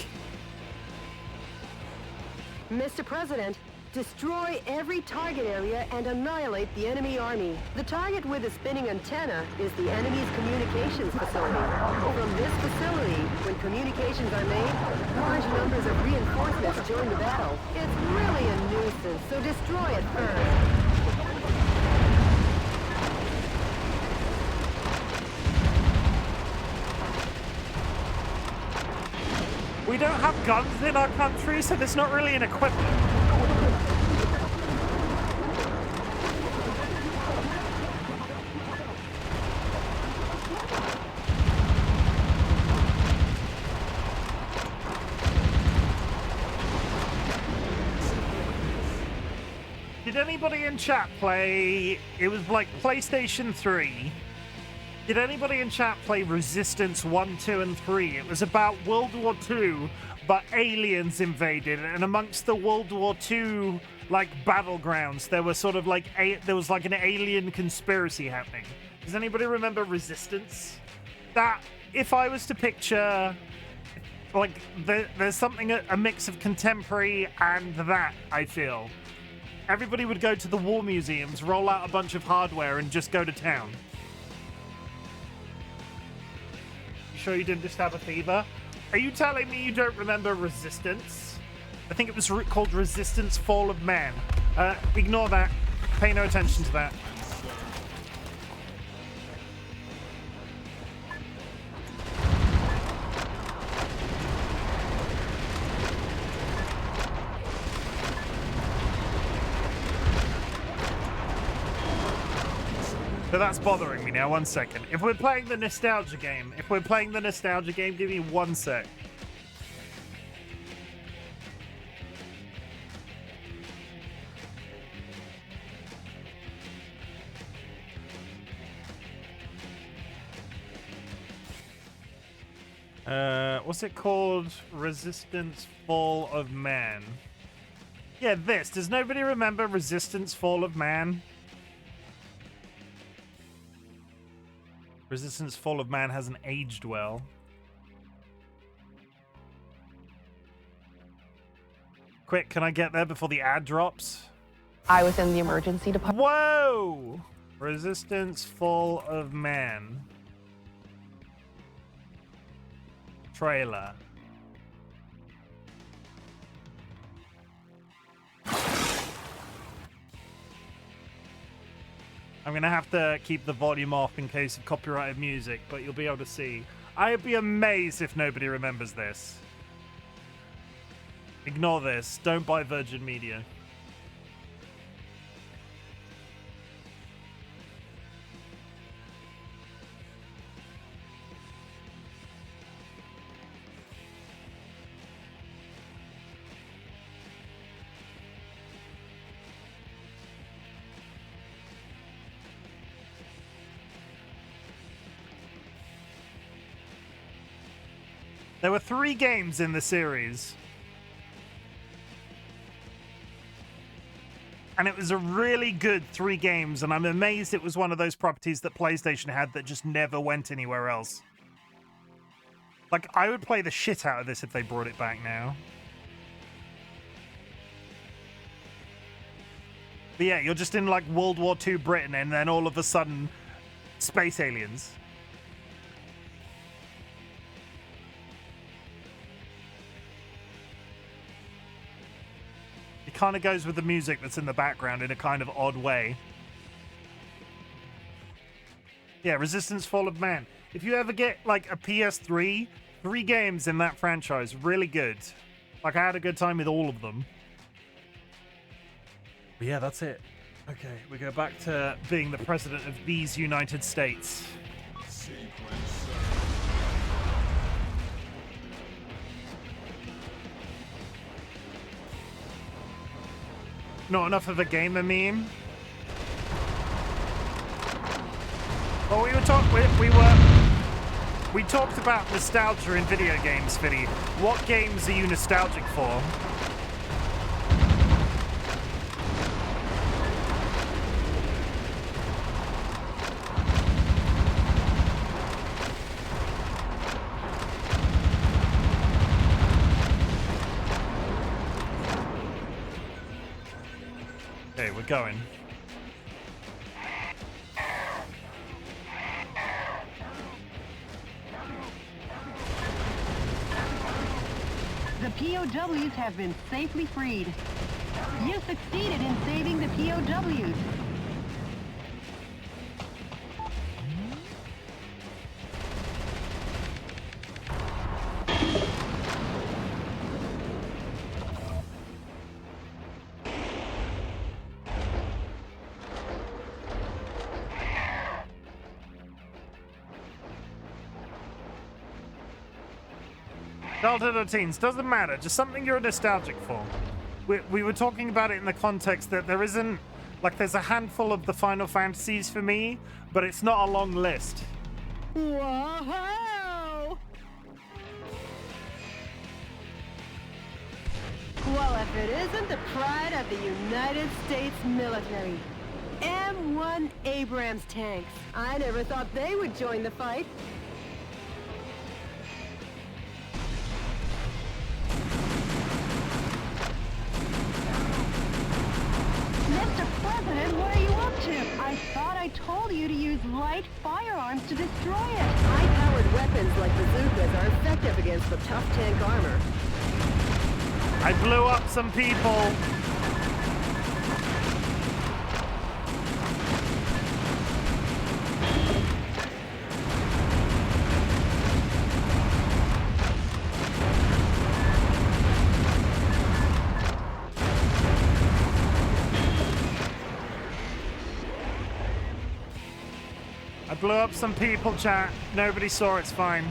Mr. President, destroy every target area and annihilate the enemy army. The target with the spinning antenna is the enemy's communications facility. From this facility, when communications are made, large numbers of reinforcements join the battle. It's really a nuisance, so destroy it first. We don't have guns in our country, so there's not really an equivalent. Did anybody in chat play... It was like PlayStation 3. Did anybody in chat play Resistance 1, 2, and 3? It was about World War II, but aliens invaded, and amongst the World War II, like, battlegrounds, there were sort of like... there was like an alien conspiracy happening. Does anybody remember Resistance? That, if I was to picture... Like, there's something, a mix of contemporary and that, I feel. Everybody would go to the war museums, roll out a bunch of hardware, and just go to town. Sure you didn't just have a fever? Are you telling me you don't remember Resistance? I think it was called Resistance Fall of Man. Ignore that. Pay no attention to that. So that's bothering me now. 1 second. If we're playing the nostalgia game, give me 1 sec. What's it called? Resistance Fall of Man. Yeah, this. Does nobody remember Resistance Fall of Man? Resistance Fall of Man hasn't aged well. Quick, can I get there before the ad drops? I was in the emergency department. Whoa! Resistance Fall of Man. Trailer. I'm going to have to keep the volume off in case of copyrighted music, but you'll be able to see. I'd be amazed if nobody remembers this. Ignore this. Don't buy Virgin Media. There were 3 games in the series. And it was a really good 3 games, and I'm amazed it was one of those properties that PlayStation had that just never went anywhere else. Like, I would play the shit out of this if they brought it back now. But yeah, you're just in, like, World War II Britain, and then all of a sudden, space aliens. It kind of goes with the music that's in the background in a kind of odd way. Yeah, Resistance Fall of Man. If you ever get, like, a PS3, 3 games in that franchise, really good. Like, I had a good time with all of them. But yeah, that's it. Okay, we go back to being the president of these United States. Not enough of a gamer meme. Well, we talked about nostalgia in video games, Vinny. What games are you nostalgic for? Okay, we're going. The POWs have been safely freed. You succeeded in saving the POWs. Childhood or teens, doesn't matter. Just something you're nostalgic for. We were talking about it in the context that there isn't... Like, there's a handful of the Final Fantasies for me, but it's not a long list. Whoa! Well, if it isn't the pride of the United States military. M1 Abrams tanks. I never thought they would join the fight. Mr. President, what are you up to? I thought I told you to use light firearms to destroy it. High-powered weapons like bazookas are effective against the tough tank armor. I blew up some people. I blew up some people, chat. Nobody saw, it's fine.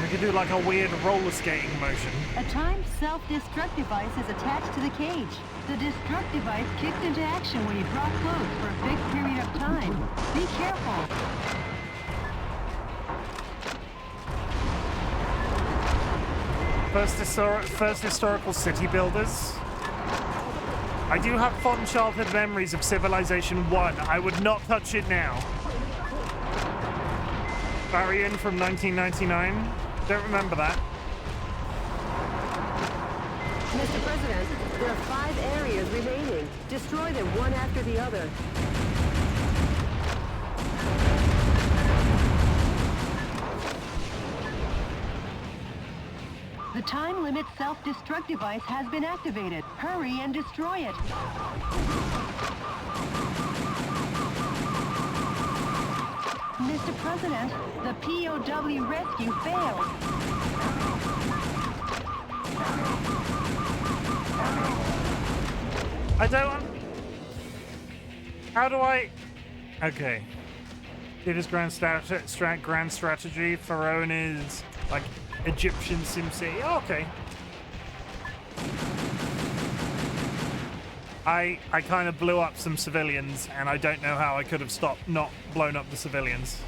We could do like a weird roller skating motion. A timed self-destruct device is attached to the cage. The destruct device kicks into action when you draw close for a fixed period of time. Be careful. First historical city builders. I do have fond childhood memories of Civilization 1. I would not touch it now. Varian from 1999. Don't remember that. Mr. President, there are 5 areas remaining. Destroy them one after the other. The time limit self-destruct device has been activated. Hurry and destroy it. Mr. President, the POW rescue failed. I don't... How do I... Okay. Peter's grand strategy. Pharaoh is like Egyptian SimCity. Oh, okay. I kind of blew up some civilians, and I don't know how I could have stopped not blown up the civilians.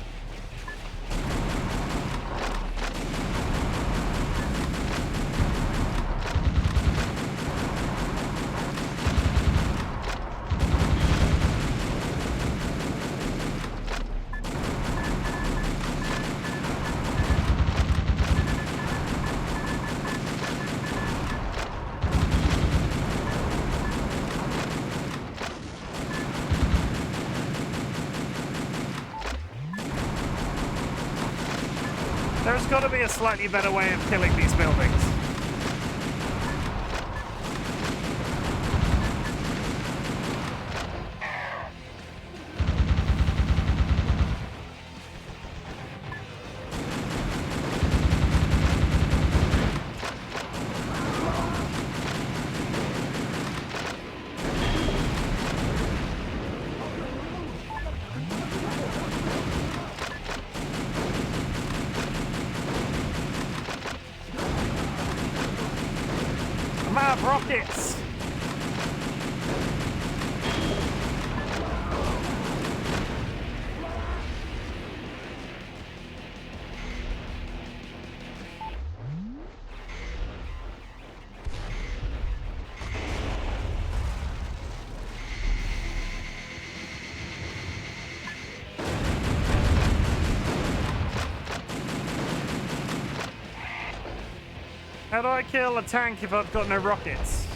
There's got to be a slightly better way of killing these buildings. I'm out of rockets! How do I kill a tank if I've got no rockets?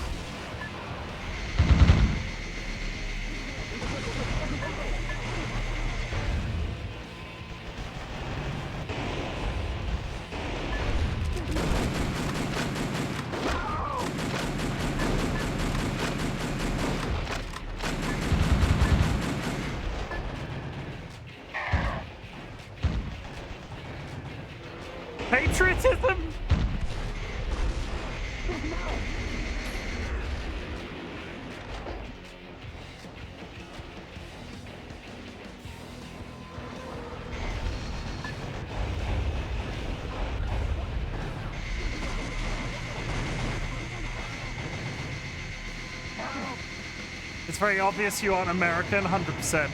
Patriotism? It's very obvious you aren't American, 100%.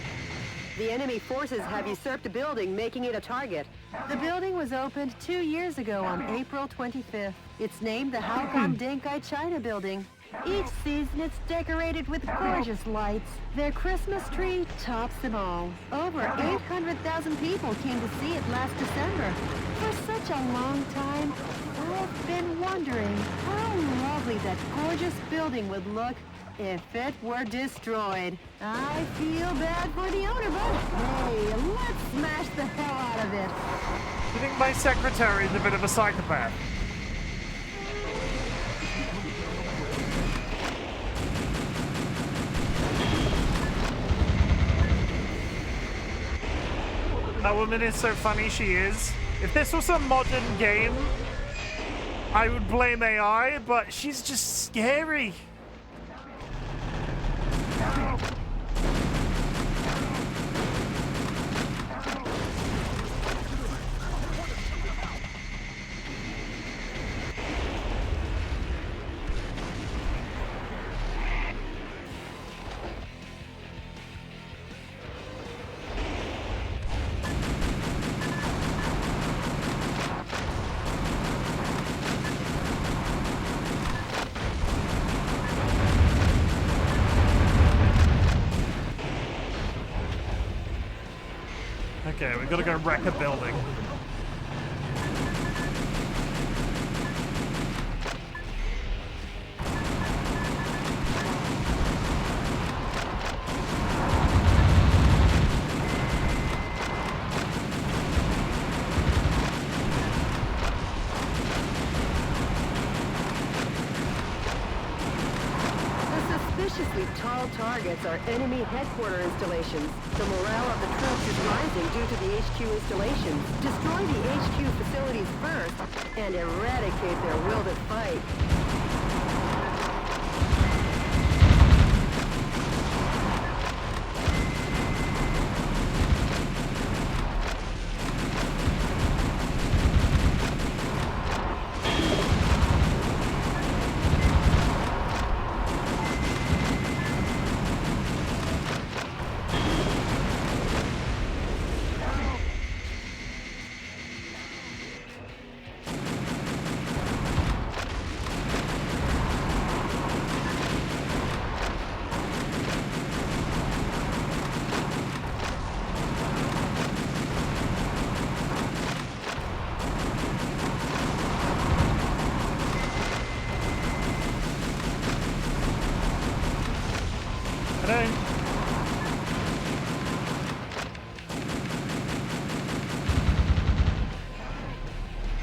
The enemy forces have usurped a building, making it a target. The building was opened 2 years ago on April 25th. It's named the Halcon Denkai China Building. Each season it's decorated with gorgeous lights. Their Christmas tree tops them all. Over 800,000 people came to see it last December. For such a long time, I've been wondering how lovely that gorgeous building would look if it were destroyed. I feel bad for the owner, but hey, let's smash the hell out of it. You think my secretary is a bit of a psychopath? That woman is so funny, she is. If this was a modern game, I would blame AI, but she's just scary. Okay, we gotta go wreck a building. Tall targets are enemy headquarter installations. The morale of the troops is rising due to the HQ installations. Destroy the HQ facilities first and eradicate their will to fight.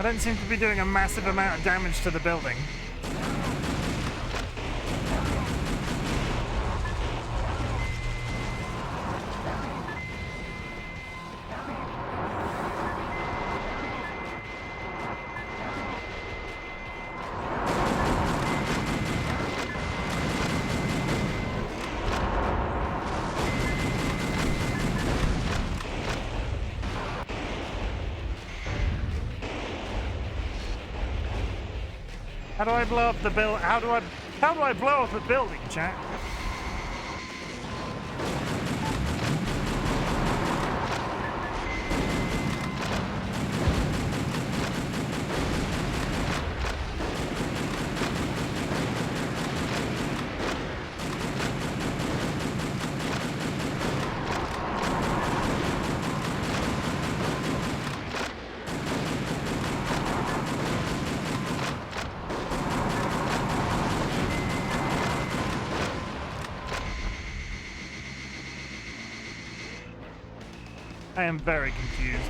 don't seem to be doing a massive amount of damage to the building. How do I blow up the how do I blow up a building, chat? I am very confused.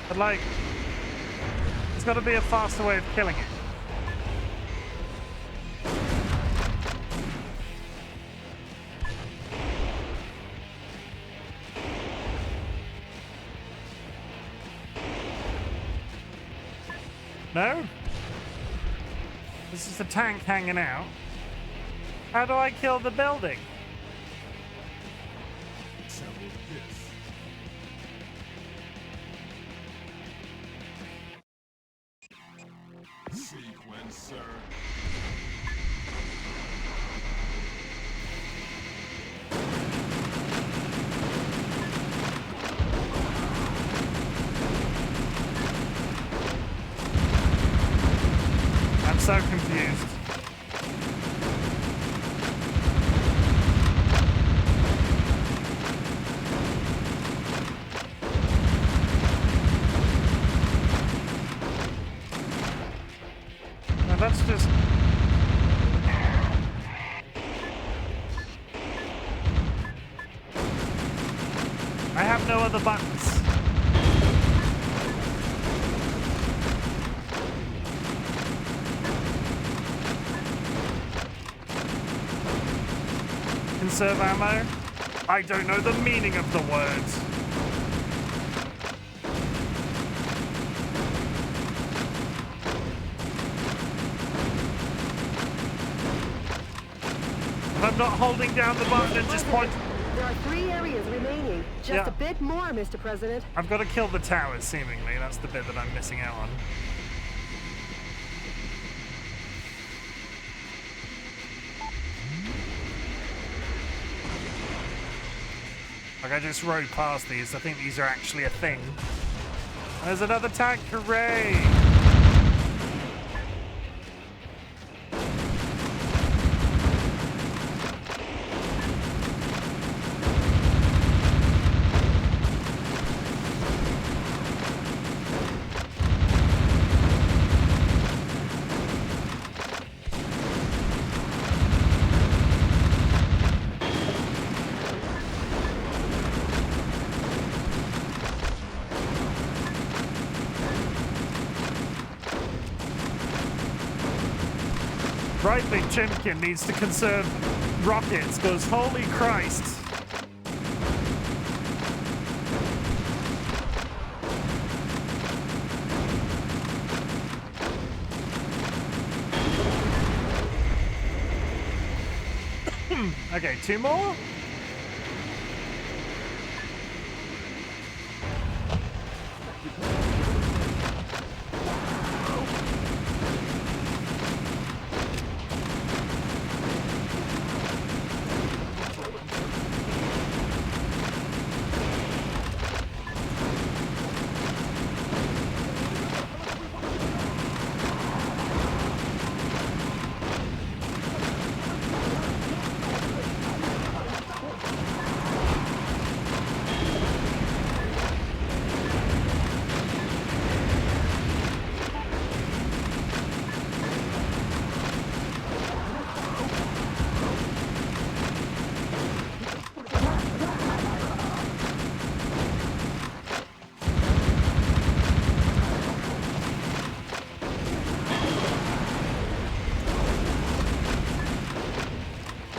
But like, there's got to be a faster way of killing it. No? This is the tank hanging out. How do I kill the building? Sequencer. I'm so confused. Now that's just... I have no other buttons. Conserve ammo? I don't know the meaning of the words. If I'm not holding down the button and just point... There are 3 areas remaining. Just a bit more, Mr. President. I've got to kill the towers, seemingly. That's the bit that I'm missing out on. Like, I just rode past these. I think these are actually a thing. There's another tank. Hooray! RightBigChimken needs to conserve rockets, because holy Christ. Okay, 2 more?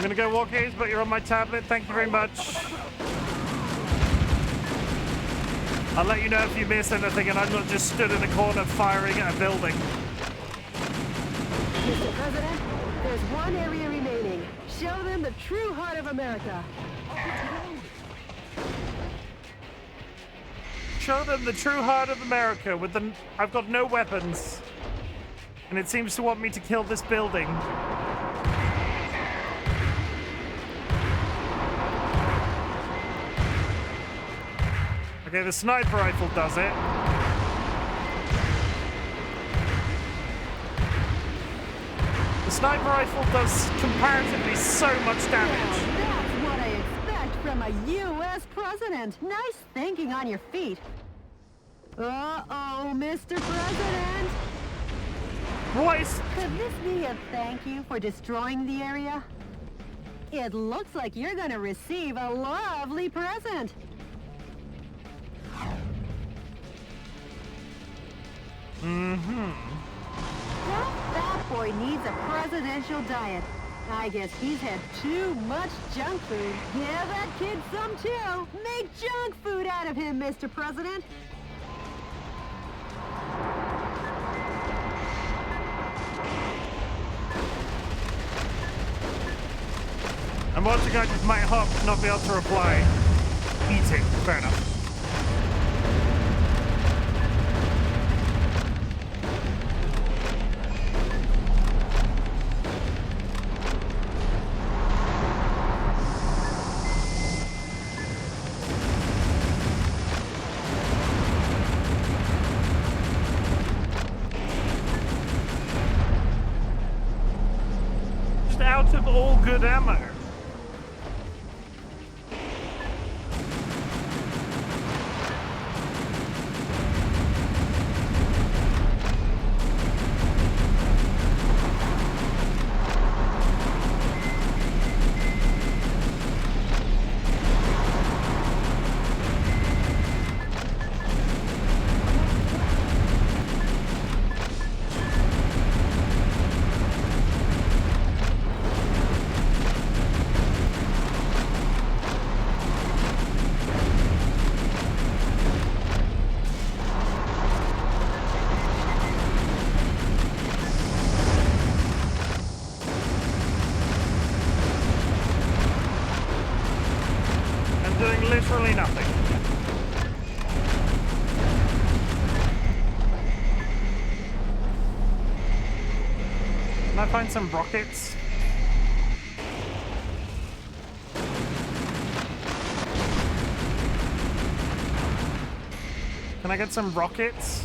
gonna go walkies, but you're on my tablet. Thank you very much. I'll let you know if you miss anything and I'm not just stood in a corner firing at a building. Mr. President, there's one area remaining. Show them the true heart of America. Show them the true heart of America with the... I've got no weapons. And it seems to want me to kill this building. Okay, the sniper rifle does it. The sniper rifle does comparatively so much damage. Well, that's what I expect from a U.S. president. Nice thinking on your feet. Uh-oh, Mr. President. What? Could this be a thank you for destroying the area? It looks like you're gonna receive a lovely present. That fat boy needs a presidential diet. I guess he's had too much junk food. Give that kid some too. Make junk food out of him, Mr. President. I'm watching, I just might hop, not be able to reply. Eating, fair enough. Just out of all good ammo. Literally nothing. Can I find some rockets? Can I get some rockets?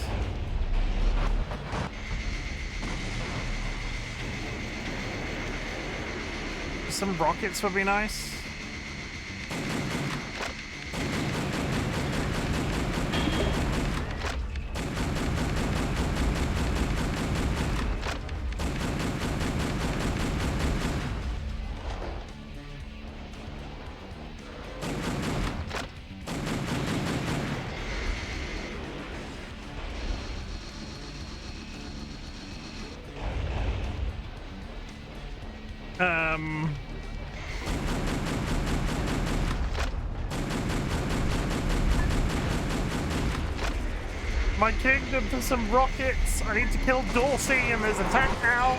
Some rockets would be nice. My kingdom for some rockets. I need to kill Dorsey and there's a tank now.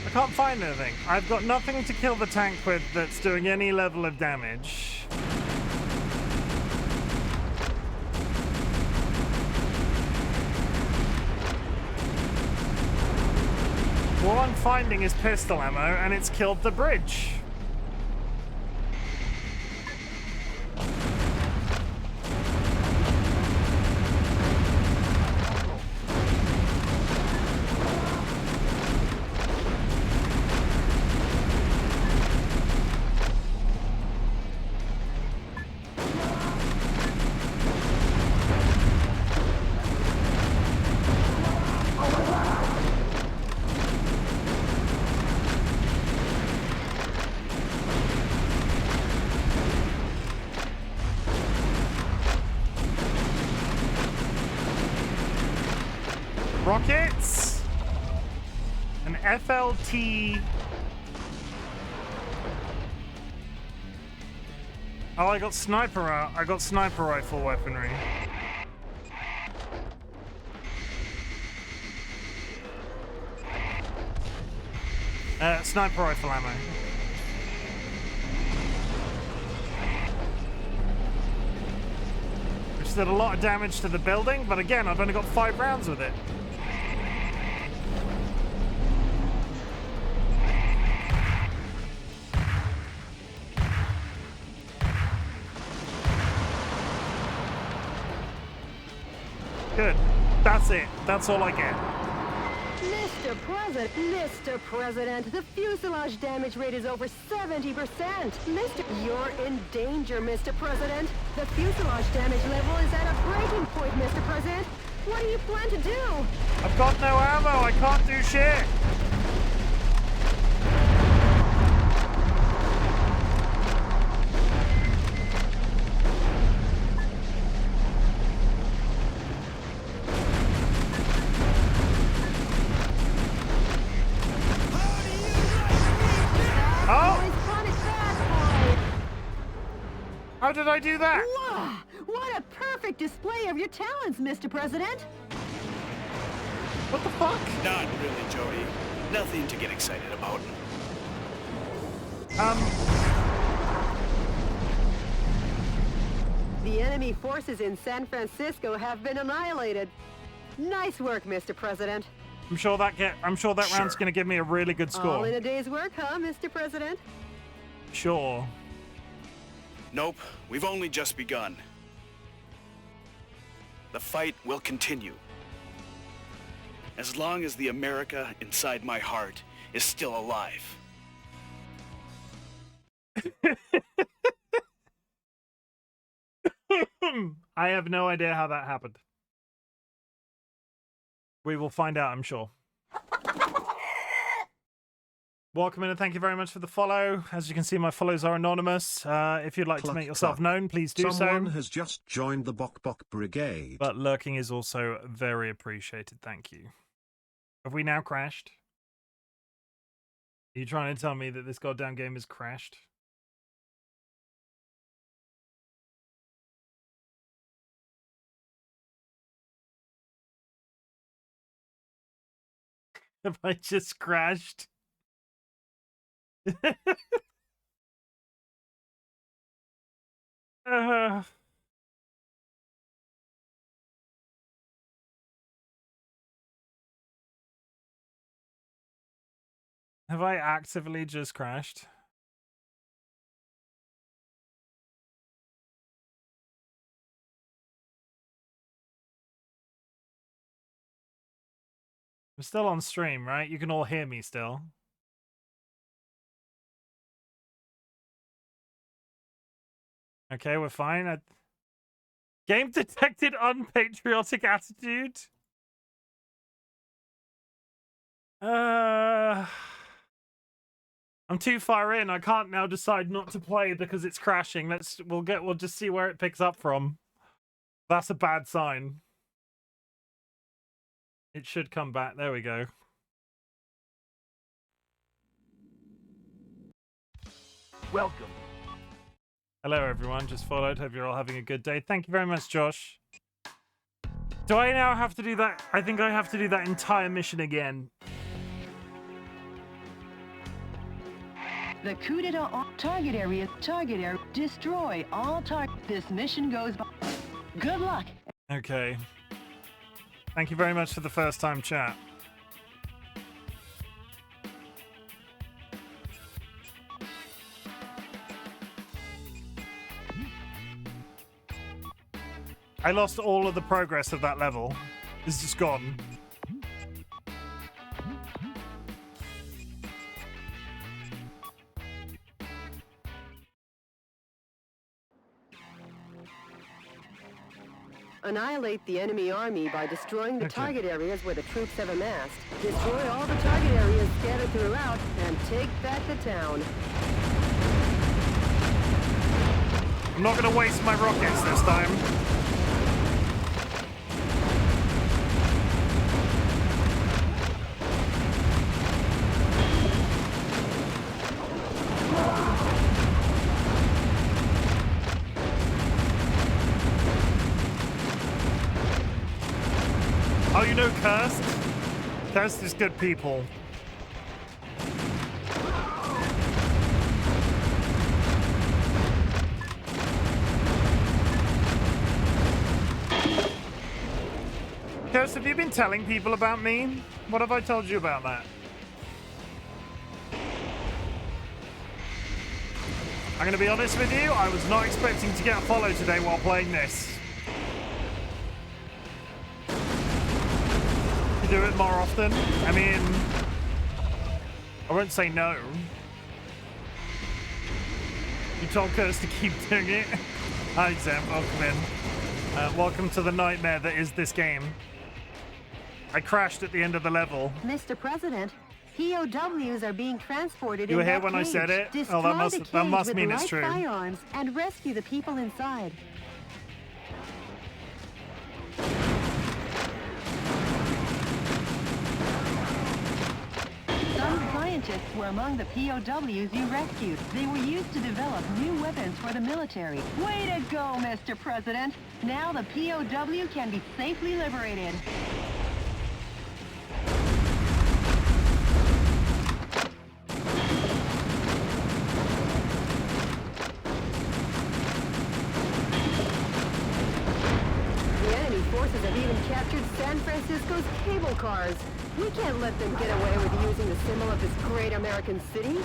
I can't find anything. I've got nothing to kill the tank with that's doing any level of damage. All I'm finding is pistol ammo, and it's killed the bridge. rockets, an FLT. Oh, I got sniper rifle weaponry. Sniper rifle ammo. Which did a lot of damage to the building, but again, I've only got 5 rounds with it. Good. That's it. That's all I get. Mr. President, the fuselage damage rate is over 70%. You're in danger, Mr. President. The fuselage damage level is at a breaking point, Mr. President. What do you plan to do? I've got no ammo. I can't do shit. How did I do that? Wow! What a perfect display of your talents, Mr. President! What the fuck? Not really, Jody. Nothing to get excited about. The enemy forces in San Francisco have been annihilated. Nice work, Mr. President. I'm sure that round's gonna give me a really good score. All in a day's work, huh, Mr. President? Sure. Nope, we've only just begun. The fight will continue. As long as the America inside my heart is still alive. I have no idea how that happened. We will find out, I'm sure. Welcome in and thank you very much for the follow. As you can see, my follows are anonymous. If you'd like to make yourself known, please do so. Someone has just joined the Bok Bok Brigade. But lurking is also very appreciated. Thank you. Have we now crashed? Are you trying to tell me that this goddamn game has crashed? Have I just crashed? Have I actively just crashed? I'm still on stream, right? You can all hear me still. Okay, we're fine. Game detected unpatriotic attitude. I'm too far in. I can't now decide not to play because it's crashing. We'll just see where it picks up from. That's a bad sign. It should come back. There we go. Welcome. Hello, everyone. Just followed. Hope you're all having a good day. Thank you very much, Josh. Do I now have to do that? I think I have to do that entire mission again. The coup d'etat target area. Destroy all target. This mission goes by. Good luck. Okay. Thank you very much for the first time chat. I lost all of the progress of that level. It's just gone. Annihilate the enemy army by destroying the target areas where the troops have amassed. Destroy all the target areas scattered throughout and take back the town. I'm not going to waste my rockets this time. Oh, you know Cursed? Cursed is good people. Cursed, have you been telling people about me? What have I told you about that? I'm going to be honest with you, I was not expecting to get a follow today while playing this. You do it more often? I mean, I won't say no. You told Curse to keep doing it? Hi, Zem, welcome in. Welcome to the nightmare that is this game. I crashed at the end of the level. Mr. President, POWs are being transported. You were here when I said it? Oh, that must mean it's true. Firearms and rescue the people inside. Some scientists were among the POWs you rescued. They were used to develop new weapons for the military. Way to go, Mr. President! Now the POW can be safely liberated. Forces have even captured San Francisco's cable cars. We can't let them get away with using the symbol of this great American city.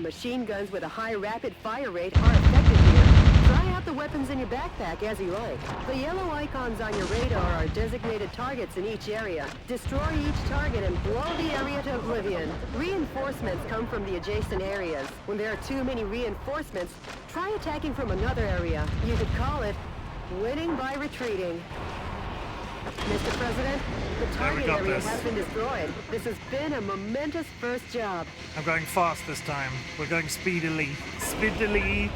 Machine guns with a high rapid fire rate are effective here. Try out the weapons in your backpack as you like. The yellow icons on your radar are designated targets in each area. Destroy each target and blow the area to oblivion. Reinforcements come from the adjacent areas. When there are too many reinforcements, try attacking from another area. You could call it winning by retreating. Mr. President, the target area has been destroyed. This has been a momentous first job. I'm going fast this time. We're going speedily. Speedily.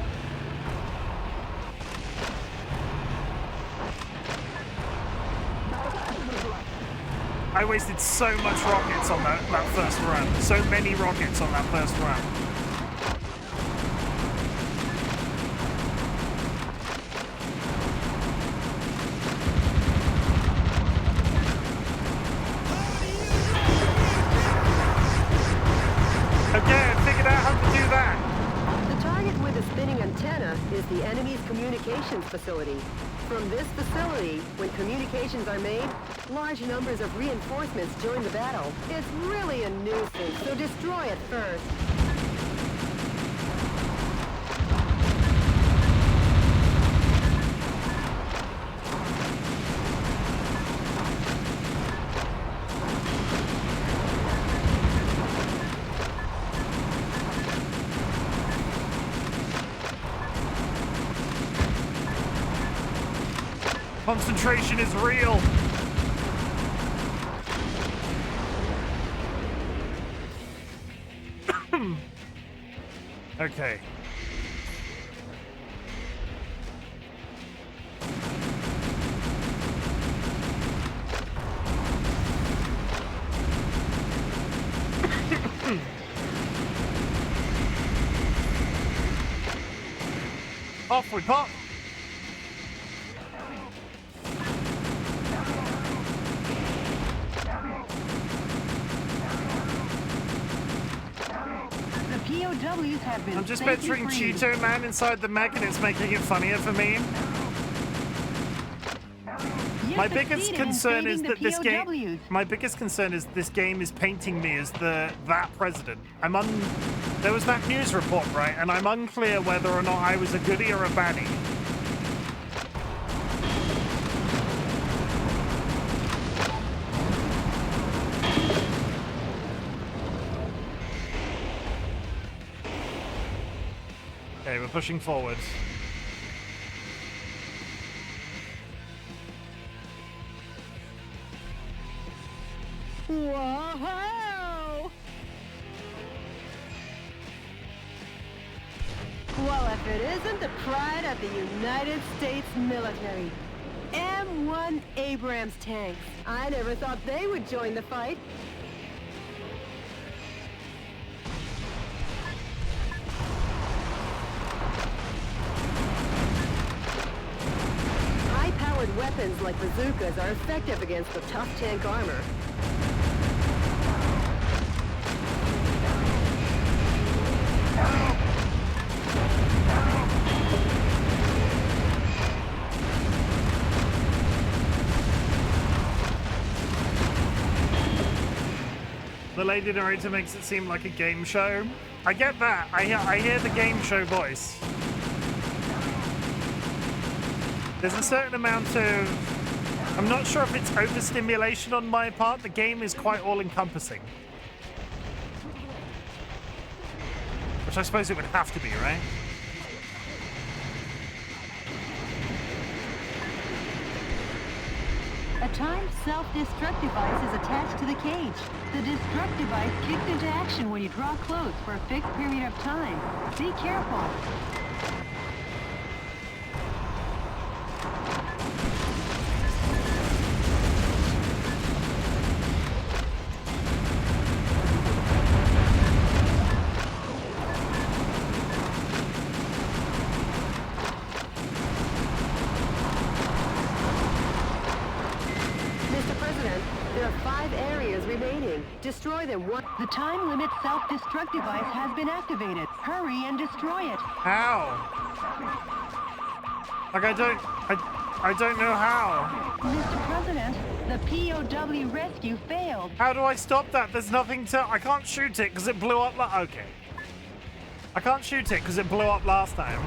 I wasted so much rockets on that first run. So many rockets on that first run. Is the enemy's communications facility. From this facility, when communications are made, large numbers of reinforcements join the battle. It's really a nuisance, so destroy it first. Concentration is real. Okay. Off we pop. I'm just picturing Cheeto Man inside the mech and it's making it funnier for me. My biggest concern is that this game. My biggest concern is this game is painting me as that president. There was that news report, right? And I'm unclear whether or not I was a goodie or a baddie. we're pushing forward. Whoa! Well, if it isn't the pride of the United States military. M1 Abrams tanks. I never thought they would join the fight. High-powered weapons like bazookas are effective against the tough tank armor. The lady narrator makes it seem like a game show. I get that. I hear the game show voice. There's a certain amount of... I'm not sure if it's overstimulation on my part. The game is quite all-encompassing. Which I suppose it would have to be, right? A timed self-destruct device is attached to the cage. The destruct device kicks into action when you draw close for a fixed period of time. Be careful. Destroy them. What? The time limit self-destruct device has been activated. Hurry and destroy it. How? Like I don't know how. Mr. President, the POW rescue failed. How do I stop that? There's nothing to... I can't shoot it because it blew up... Okay. I can't shoot it because it blew up last time.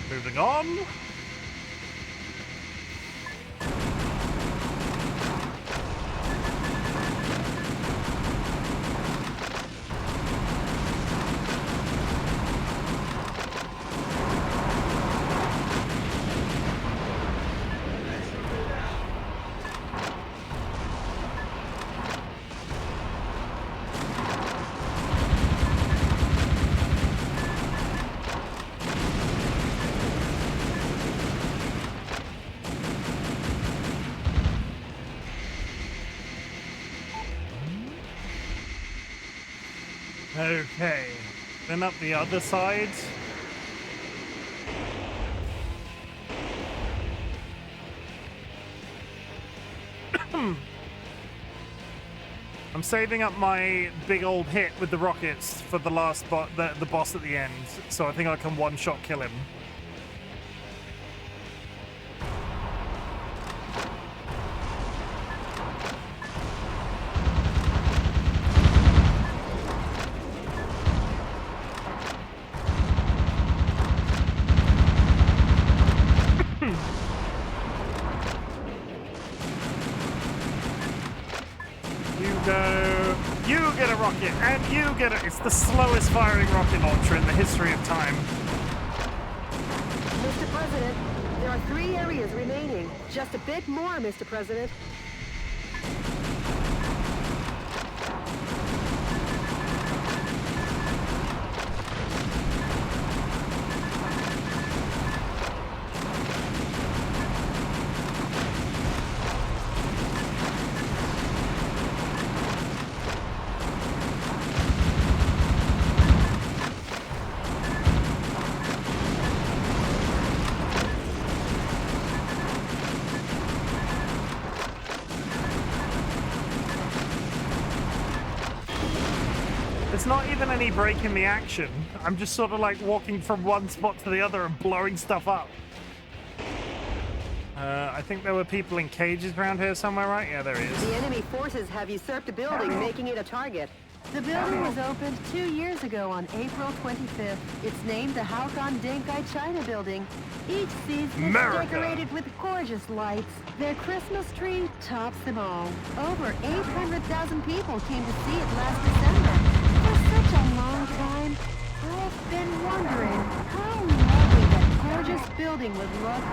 Moving on. Okay, then up the other side. I'm saving up my big old hit with the rockets for the last the boss at the end, so I think I can one-shot kill him. And you get it. It's the slowest firing rocket launcher in the history of time. Mr. President, there are 3 areas remaining. Just a bit more, Mr. President. It's not even any break in the action. I'm just sort of like walking from one spot to the other and blowing stuff up. I think there were people in cages around here somewhere, right? Yeah, there he is. The enemy forces have usurped a building, making it a target. The building was opened 2 years ago on April 25th. It's named the Haokon Denkai China Building. Each season is decorated with gorgeous lights. Their Christmas tree tops them all. Over 800,000 people came to see it last December. For such a long time, I've been wondering how lovely that gorgeous building would look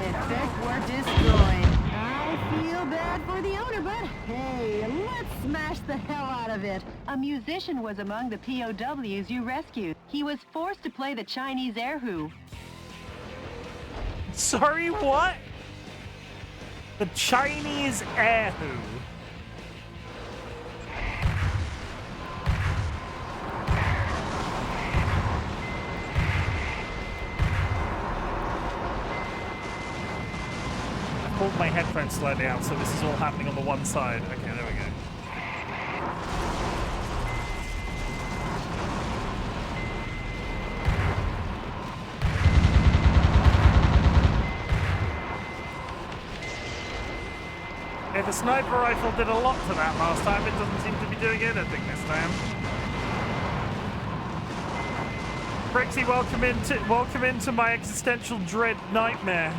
if it were destroyed. I feel bad for the owner, but hey, let's smash the hell out of it. A musician was among the POWs you rescued. He was forced to play the Chinese erhu. Sorry, what? The Chinese erhu. Pulled my headphones slightly out, so this is all happening on the one side. Okay, there we go. If a sniper rifle did a lot to that last time, it doesn't seem to be doing anything this time. Brixie, welcome into my existential dread nightmare.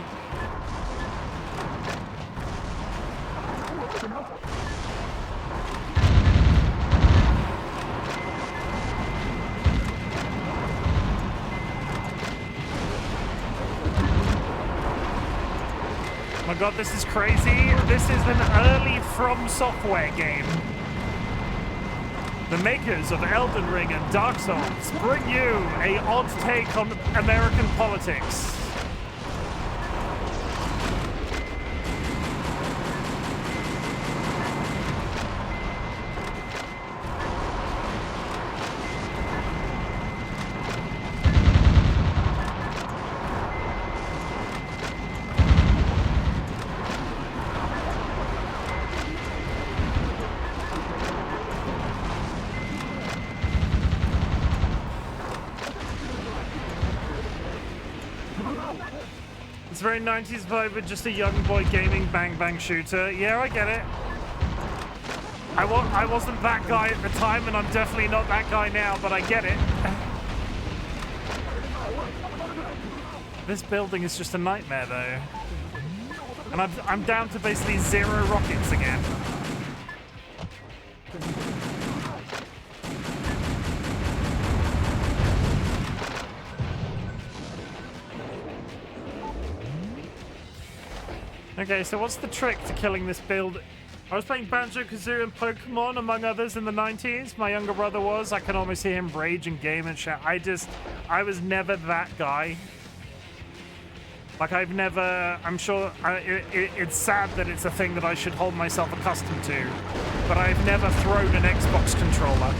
Oh my god, this is crazy. This is an early FromSoftware game. The makers of Elden Ring and Dark Souls bring you an odd take on American politics. It's very 90s vibe with just a young boy gaming bang bang shooter. Yeah, I get it. I wasn't that guy at the time, and I'm definitely not that guy now, but I get it. This building is just a nightmare, though. And I'm down to basically 0 rockets again. Okay, so what's the trick to killing this build? I was playing Banjo-Kazooie and Pokemon, among others, in the 90s. My younger brother was. I can almost hear him rage and game and shit. I was never that guy. Like, I've never... I'm sure... it's sad that it's a thing that I should hold myself accustomed to. But I've never thrown an Xbox controller.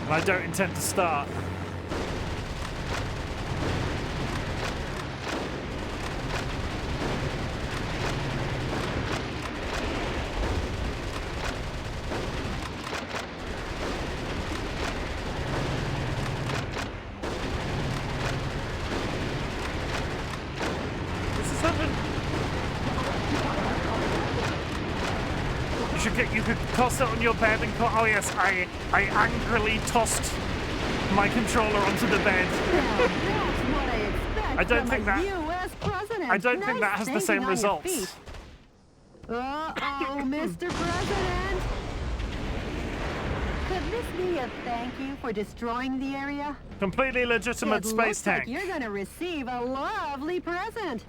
And I don't intend to start. You could toss it on your bed and call. Oh yes, I angrily tossed my controller onto the bed. I don't think that. I don't think that has the same results. Uh-oh, Mr. President. Could this be a thank you for destroying the area? Completely legitimate space tank. Like you're gonna receive a lovely present.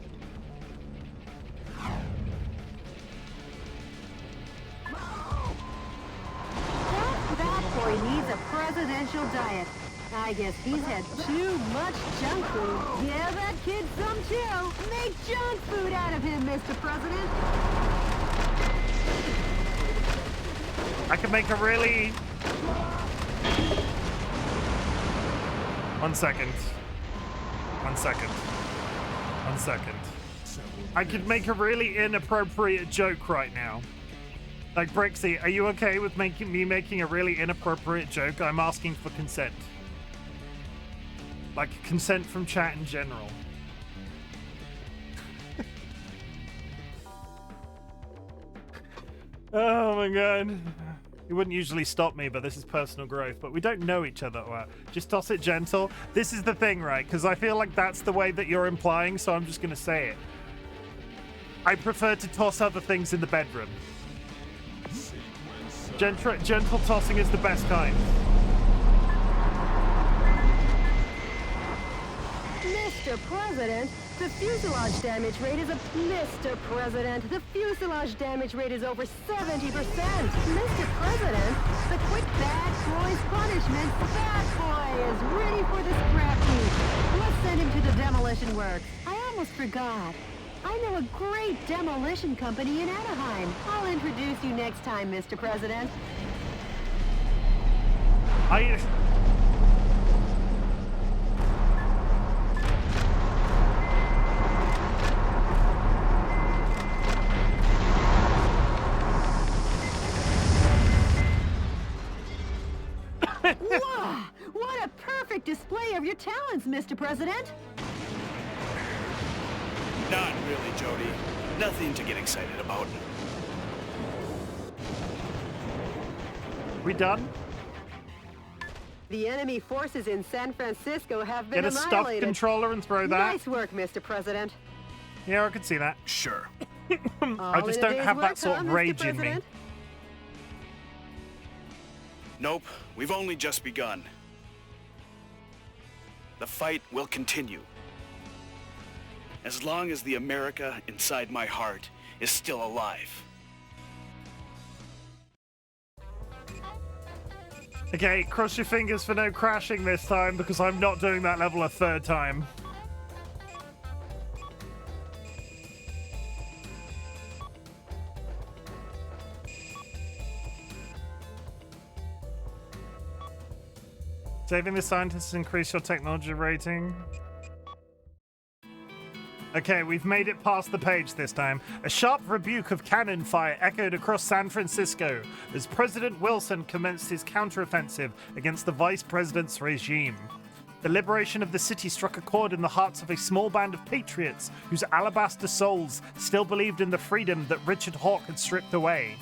That boy needs a presidential diet. I guess he's had too much junk food. Yeah, that kid's some chill. Make junk food out of him, Mr. President. I can make a really... 1 second. 1 second. 1 second. I could make a really inappropriate joke right now. Like, Brixie, are you okay with making a really inappropriate joke? I'm asking for consent. Like, consent from chat in general. Oh my god. You wouldn't usually stop me, but this is personal growth. But we don't know each other well. Just toss it gentle. This is the thing, right? Because I feel like that's the way that you're implying, so I'm just going to say it. I prefer to toss other things in the bedroom. Gentle tossing is the best kind. Mr. President, the fuselage damage rate is Mr. President, the fuselage damage rate is over 70%. Mr. President, the quick bad boy's punishment. Bad boy is ready for the scrap heap. Let's send him to the demolition works. I almost forgot. I know a great demolition company in Anaheim. I'll introduce you next time, Mr. President. Wow! What a perfect display of your talents, Mr. President! Not really, Jody. Nothing to get excited about. We done? The enemy forces in San Francisco have been Get a annihilated. stuffed controller and throw that. Nice work, Mr. President. Yeah, I could see that. Sure. I just don't have that sort of rage in me. Nope, we've only just begun. The fight will continue. As long as the America inside my heart is still alive. Okay, cross your fingers for no crashing this time, because I'm not doing that level a third time. Saving the scientists increase your technology rating. Okay, we've made it past the page this time. A sharp rebuke of cannon fire echoed across San Francisco as President Wilson commenced his counteroffensive against the vice president's regime. The liberation of the city struck a chord in the hearts of a small band of patriots whose alabaster souls still believed in the freedom that Richard Hawk had stripped away.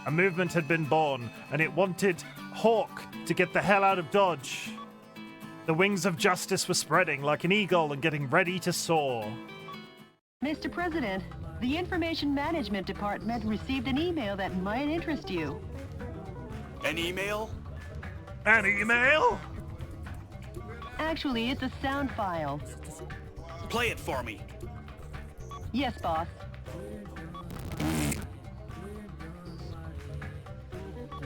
A movement had been born, and it wanted Hawk to get the hell out of Dodge. The wings of justice were spreading like an eagle and getting ready to soar. Mr. President, the Information Management Department received an email that might interest you. An email? An email? Actually, it's a sound file. Play it for me. Yes, boss.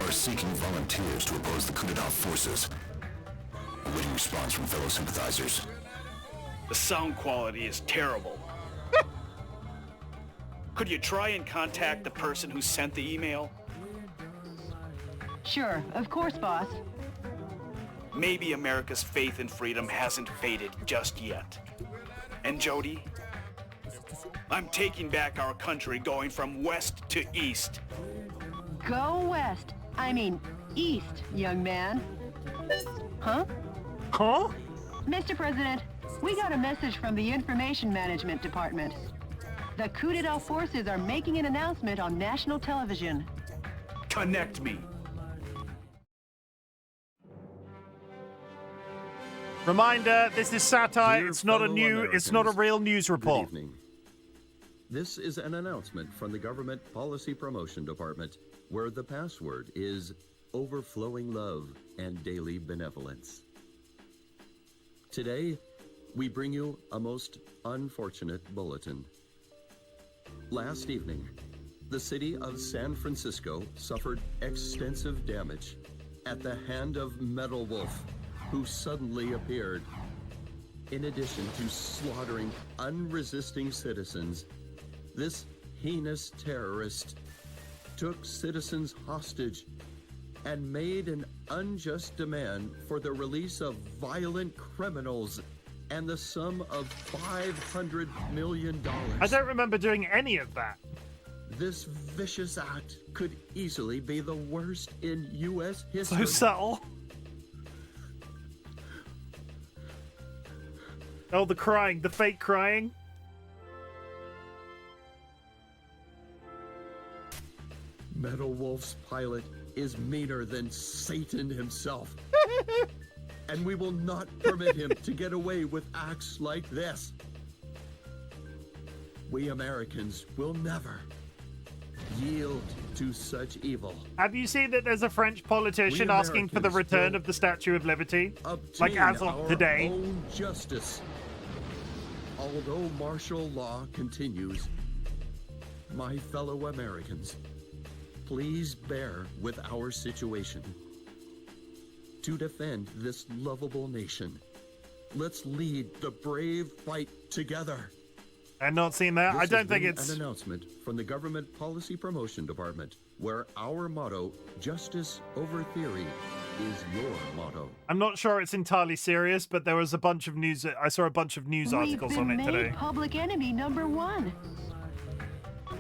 Are seeking volunteers to oppose the coup d'etat forces. Awaiting response from fellow sympathizers. The sound quality is terrible. Could you try and contact the person who sent the email? Sure, of course, boss. Maybe America's faith in freedom hasn't faded just yet. And Jody, I'm taking back our country, going from west to east. Go west. I mean, east, young man. Huh? Huh? Mr. President, we got a message from the Information Management Department. The coup d'etat forces are making an announcement on national television. Connect me. Reminder, this is satire. Dear It's not a fellow it's not a Americans, real news report. Good evening. This is an announcement from the Government Policy Promotion Department, where the password is overflowing love and daily benevolence. Today, we bring you a most unfortunate bulletin. Last evening, the city of San Francisco suffered extensive damage at the hand of Metal Wolf, who suddenly appeared. In addition to slaughtering unresisting citizens, this heinous terrorist took citizens hostage and made an unjust demand for the release of violent criminals and the sum of $500 million. I don't remember doing any of that. This vicious act could easily be the worst in U.S. history. So subtle. Oh, the crying, the fake crying. Metal Wolf's pilot is meaner than Satan himself. And we will not permit him to get away with acts like this. We Americans will never yield to such evil. Have you seen that there's a French politician asking for the return of the Statue of Liberty? Like as of today. Own justice. Although martial law continues, my fellow Americans, please bear with our situation. To defend this lovable nation, let's lead the brave fight together. I've not seen that. I don't think it's an announcement from the Government Policy Promotion Department, where our motto, justice over theory, is your motto. I'm not sure it's entirely serious, but there was a bunch of news. I saw a bunch of news articles on it today. We've been made public enemy #1.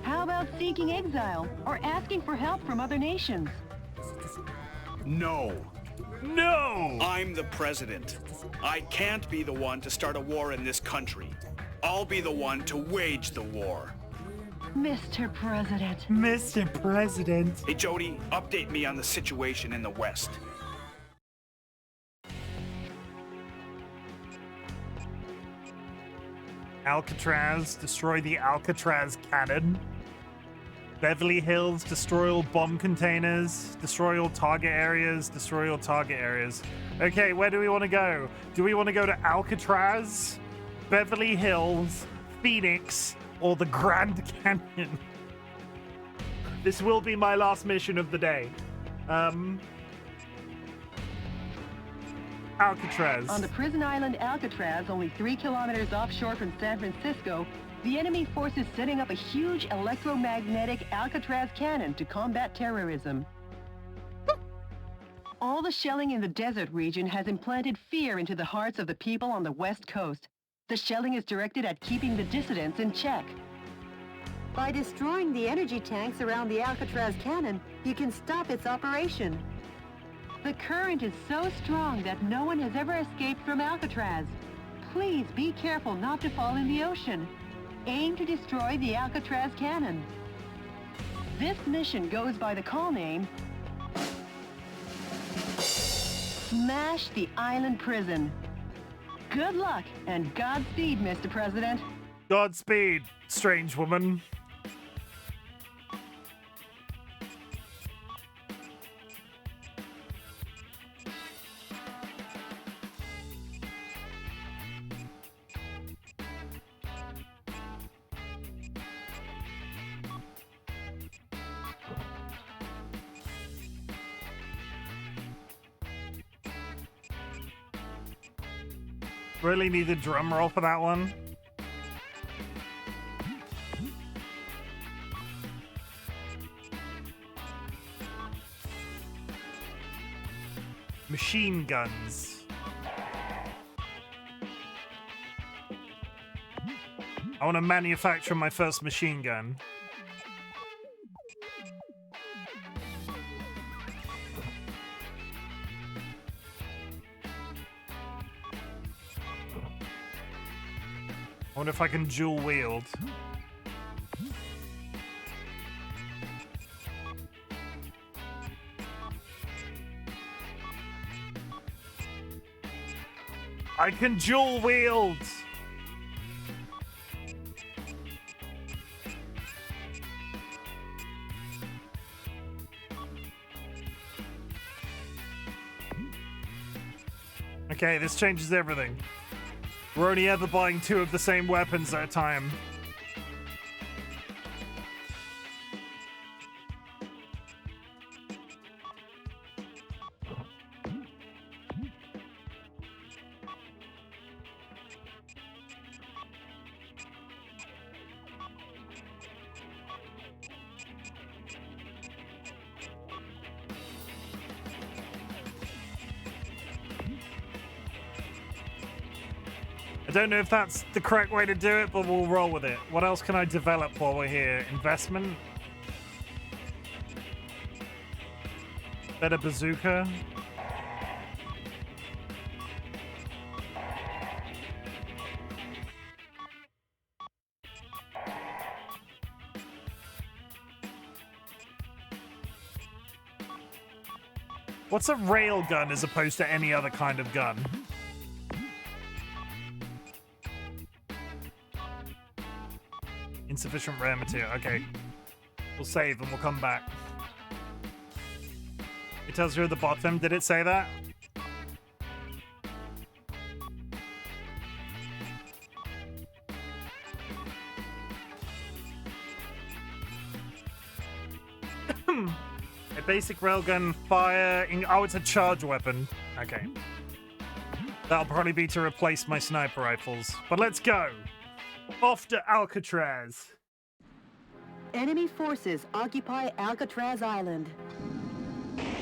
How about seeking exile or asking for help from other nations? No. No! I'm the president. I can't be the one to start a war in this country. I'll be the one to wage the war. Mr. President. Mr. President. Hey, Jody, update me on the situation in the West. Alcatraz, destroy the Alcatraz cannon. Beverly Hills, destroy all bomb containers, destroy all target areas, destroy all target areas. Okay, where do we want to go? Do we want to go to Alcatraz, Beverly Hills, Phoenix, or the Grand Canyon? This will be my last mission of the day. Alcatraz. On the prison island Alcatraz, only 3 kilometers offshore from San Francisco, the enemy force is setting up a huge electromagnetic Alcatraz cannon to combat terrorism. All the shelling in the desert region has implanted fear into the hearts of the people on the West Coast. The shelling is directed at keeping the dissidents in check. By destroying the energy tanks around the Alcatraz cannon, you can stop its operation. The current is so strong that no one has ever escaped from Alcatraz. Please be careful not to fall in the ocean. Aim to destroy the Alcatraz cannon. This mission goes by the call name Smash the Island Prison. Good luck and Godspeed, Mr. President. Godspeed, strange woman. Really need a drum roll for that one. Machine guns. I want to manufacture my first machine gun. I wonder if I can dual wield. I can dual wield! Okay, this changes everything. We're only ever buying 2 of the same weapons at a time. I don't know if that's the correct way to do it, but we'll roll with it. What else can I develop while we're here? Investment? Better bazooka. What's a rail gun as opposed to any other kind of gun? Insufficient rare material. Okay. We'll save and we'll come back. It tells you at the bottom. Did it say that? A basic railgun fire. Oh, it's a charge weapon. Okay. That'll probably be to replace my sniper rifles. But let's go. Off to Alcatraz. Enemy forces occupy Alcatraz Island.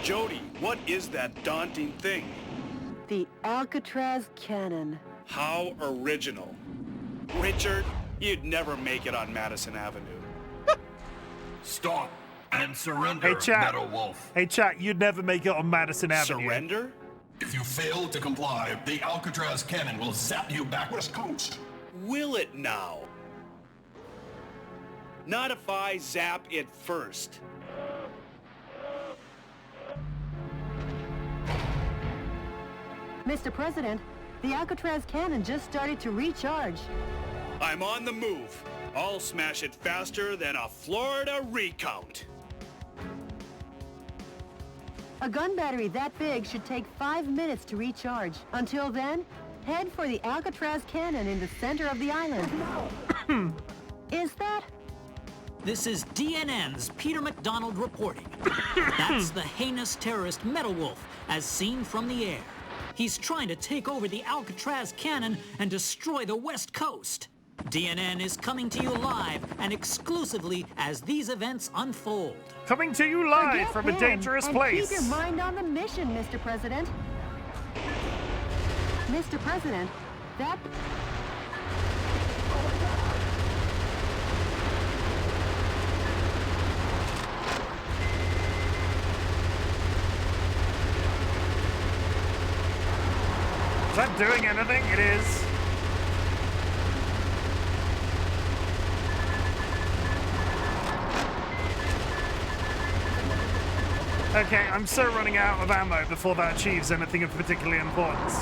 Jody, what is that daunting thing? The Alcatraz cannon. How original. Richard, you'd never make it on Madison Avenue. Stop and surrender, hey, chat. Meadow Wolf. Hey, chat, you'd never make it on Madison Avenue. Surrender? If you fail to comply, the Alcatraz cannon will zap you back west coast. Will it now? Not if I zap it first. Mr. President, the Alcatraz cannon just started to recharge. I'm on the move. I'll smash it faster than a Florida recount. A gun battery that big should take 5 minutes to recharge. Until then, head for the Alcatraz cannon in the center of the island. Is that? This is DNN's Peter McDonald reporting. That's the heinous terrorist Metal Wolf, as seen from the air. He's trying to take over the Alcatraz cannon and destroy the West Coast. DNN is coming to you live and exclusively as these events unfold. Coming to you live Forget from him, a dangerous place. Keep your mind on the mission, Mr. President. Mr. President, that... Is that doing anything? It is. Okay, I'm so running out of ammo before that achieves anything of particular importance.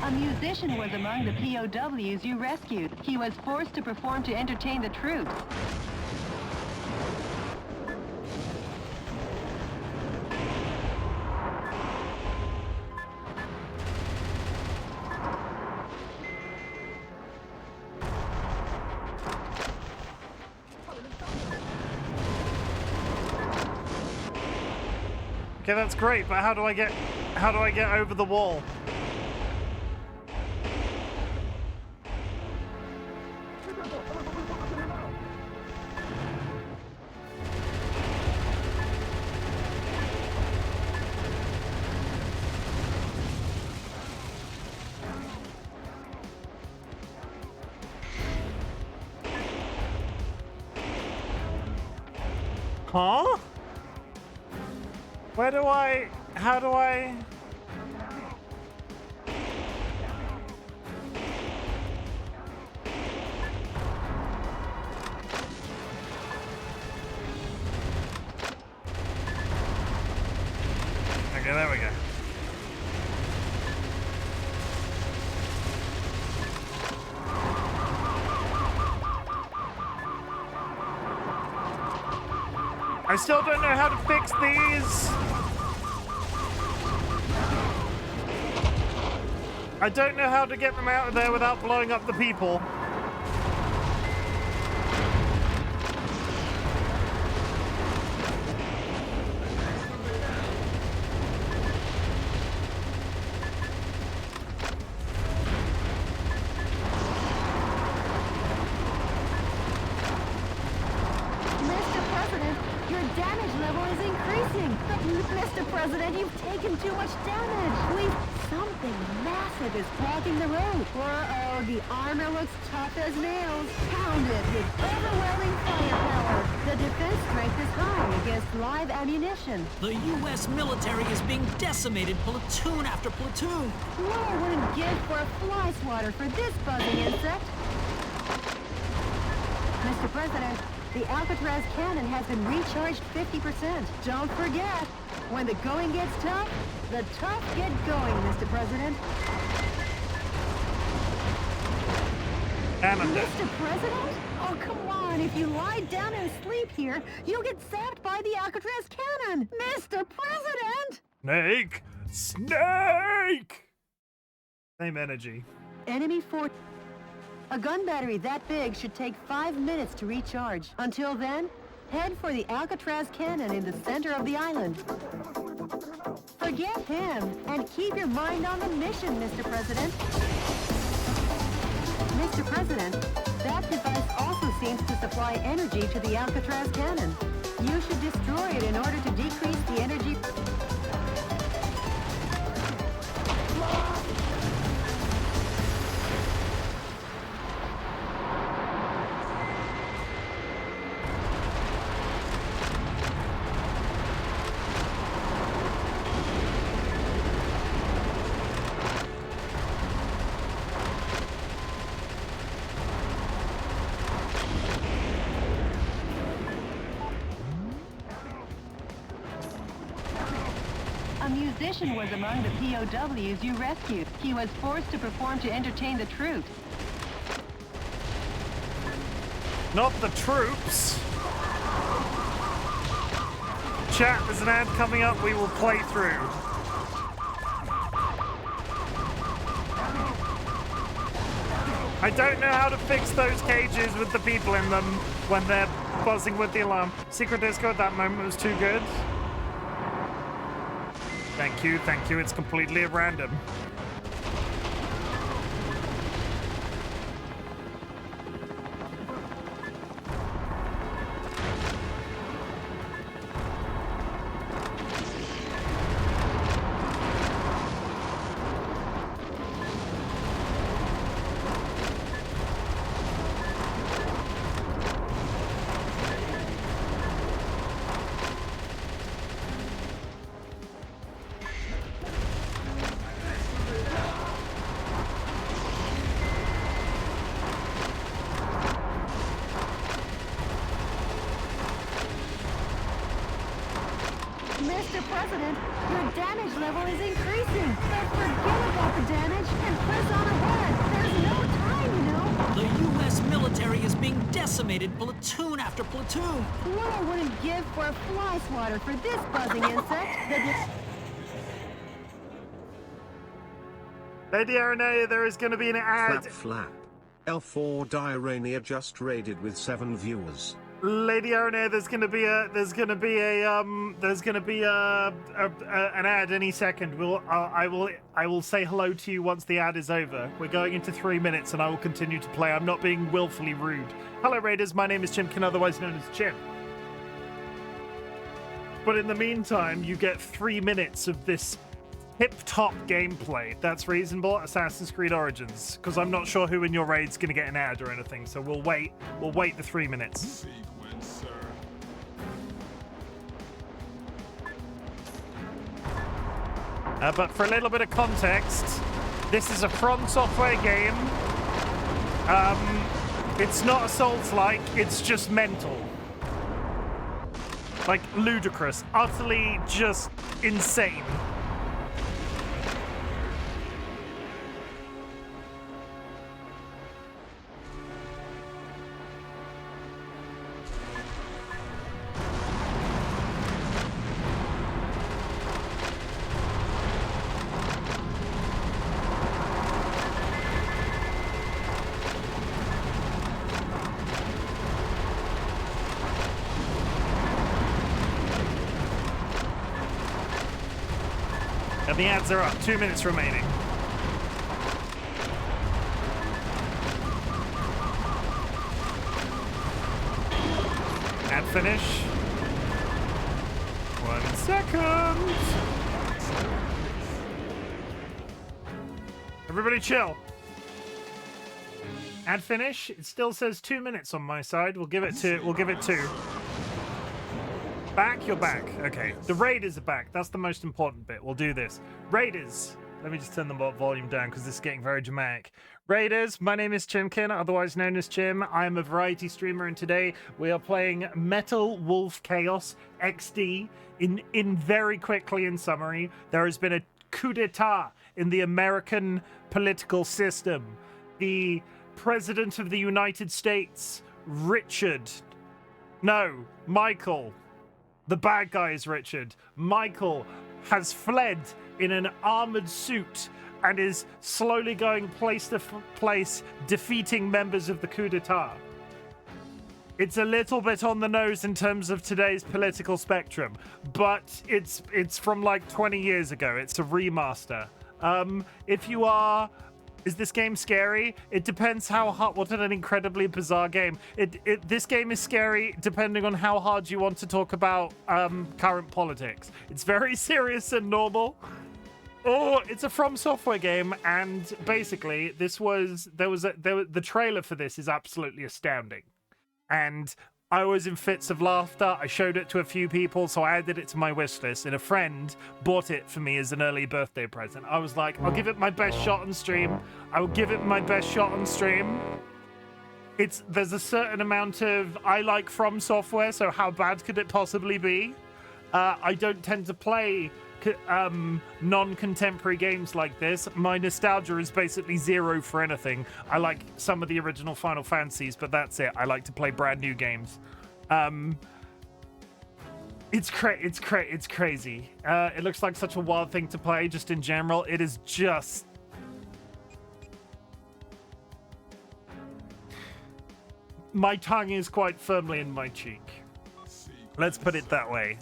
A musician was among the POWs you rescued. He was forced to perform to entertain the troops. Okay, that's great, but how do I get over the wall? Huh? How do I... Okay, there we go. I still don't know how to fix these. I don't know how to get them out of there without blowing up the people. Mr. President, damage level is increasing. Mr. President, you've taken too much damage. Something massive is blocking the road. Uh-oh, the armor looks tough as nails. Pound it with overwhelming firepower. The defense strength is high against live ammunition. The U.S. military is being decimated platoon after platoon. Laura wouldn't give for a fly swatter for this buzzing insect. Mr. President, the Alcatraz cannon has been recharged 50%. Don't forget, when the going gets tough, the tough get going, Mr. President. Mr. President? Oh, come on. If you lie down and sleep here, you'll get zapped by the Alcatraz cannon. Mr. President! Snake! Snake! Same energy. Enemy force. A gun battery that big should take 5 minutes to recharge. Until then, head for the Alcatraz cannon in the center of the island. Forget him, and keep your mind on the mission, Mr. President. Mr. President, that device also seems to supply energy to the Alcatraz cannon. You should destroy it in order to decrease the energy... A musician was among the POWs you rescued. He was forced to perform to entertain the troops. Not the troops. Chat, there's an ad coming up we will play through. I don't know how to fix those cages with the people in them when they're buzzing with the alarm. Secret Disco at that moment was too good. Thank you, it's completely at random. Mr. President, your damage level is increasing. But forget about the damage and press on ahead. There's no time, you know. The U.S. military is being decimated platoon after platoon. Laura wouldn't give for a fly swatter for this buzzing insect. Lady Aranea, there is going to be an ad. Flap. L4 Diarrhea just raided with 7 viewers. Lady Aranea, there's gonna be an ad any second. I will say hello to you once the ad is over. We're going into 3 minutes and I will continue to play. I'm not being willfully rude. Hello Raiders, my name is Chimken, otherwise known as Chim. But in the meantime, you get 3 minutes of this tip-top gameplay. That's reasonable. Assassin's Creed Origins, because I'm not sure who in your raid's gonna get an ad or anything, so we'll wait the 3 minutes. But for a little bit of context, this is a FromSoftware game. It's not a Souls-like, it's just mental. Like, ludicrous. Utterly just insane. And the ads are up. 2 minutes remaining. Ad finish. seconds. Everybody chill. Add finish. It still says 2 minutes on my side. We'll give it 2. Back, you're back. Okay. The Raiders are back. That's the most important bit. We'll do this. Raiders. Let me just turn the volume down because this is getting very dramatic. Raiders, my name is Chimken, otherwise known as Chim. I am a variety streamer, and today we are playing Metal Wolf Chaos XD. In very quickly, in summary, there has been a coup d'etat in the American political system. The President of the United States, Michael. The bad guy is Richard. Michael has fled in an armored suit and is slowly going place to place, defeating members of the coup d'etat. It's a little bit on the nose in terms of today's political spectrum, but it's from like 20 years ago. It's a remaster. Is this game scary? It depends how hard. What an incredibly bizarre game. This game is scary depending on how hard you want to talk about current politics. It's very serious and normal. Oh, it's a From Software game, and basically the trailer for this is absolutely astounding, and I was in fits of laughter. I showed it to a few people, so I added it to my wish list, and a friend bought it for me as an early birthday present. I was like, I'll give it my best shot on stream. I will give it my best shot on stream. There's a certain amount of, I like From Software, so how bad could it possibly be? I don't tend to play non-contemporary games like this. My nostalgia is basically zero for anything. I like some of the original Final Fantasies, but that's it. I like to play brand new games. It's crazy. It looks like such a wild thing to play just in general. It is just... My tongue is quite firmly in my cheek. Let's put it that way.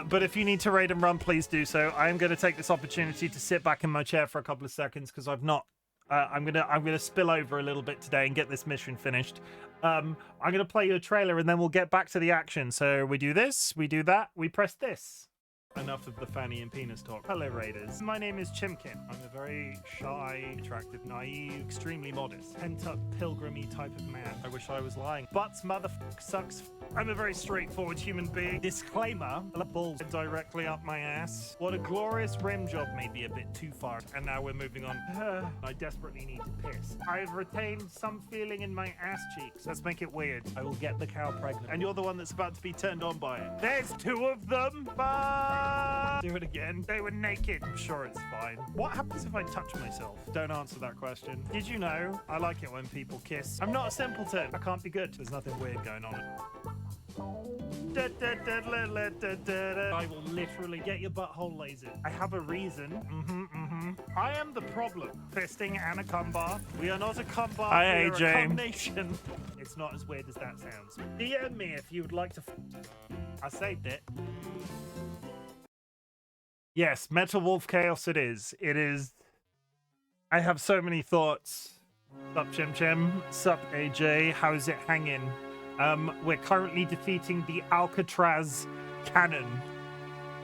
But if you need to raid and run, please do so. I am going to take this opportunity to sit back in my chair for a couple of seconds because I've not. I'm gonna spill over a little bit today and get this mission finished. I'm gonna play you a trailer and then we'll get back to the action. So we do this, we do that, we press this. Enough of the fanny and penis talk. Hello, Raiders. My name is Chimken. I'm a very shy, attractive, naive, extremely modest, pent-up, pilgrimy type of man. I wish I was lying. Butts, motherfucker, sucks. I'm a very straightforward human being. Disclaimer, balls directly up my ass. What a glorious rim job, maybe a bit too far. And now we're moving on. I desperately need to piss. I've retained some feeling in my ass cheeks. Let's make it weird. I will get the cow pregnant. And you're the one that's about to be turned on by it. There's 2 of them. Bye. Do it again. They were naked. I'm sure it's fine. What happens if I touch myself? Don't answer that question. Did you know? I like it when people kiss. I'm not a simpleton. I can't be good. There's nothing weird going on. I will literally get your butthole lasered. I have a reason. I am the problem. Fisting and a cum bar. We are not a cum bar. We are a combination. It's not as weird as that sounds. DM me if you would like to. I saved it. Yes, Metal Wolf Chaos it is. It is... I have so many thoughts. Sup, Chim Chim? Sup, AJ? How's it hanging? We're currently defeating the Alcatraz cannon.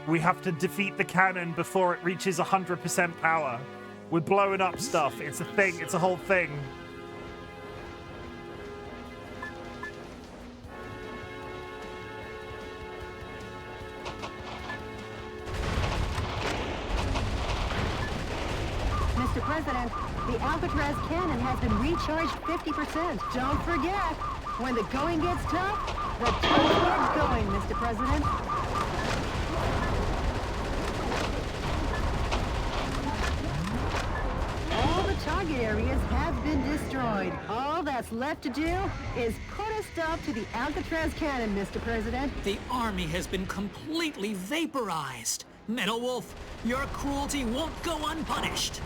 We have to defeat the cannon before it reaches 100% power. We're blowing up stuff. It's a thing. It's a whole thing. Mr. President, the Alcatraz cannon has been recharged 50%. Don't forget, when the going gets tough, the tough get going, Mr. President. All the target areas have been destroyed. All that's left to do is put a stop to the Alcatraz cannon, Mr. President. The army has been completely vaporized. Metal Wolf, your cruelty won't go unpunished.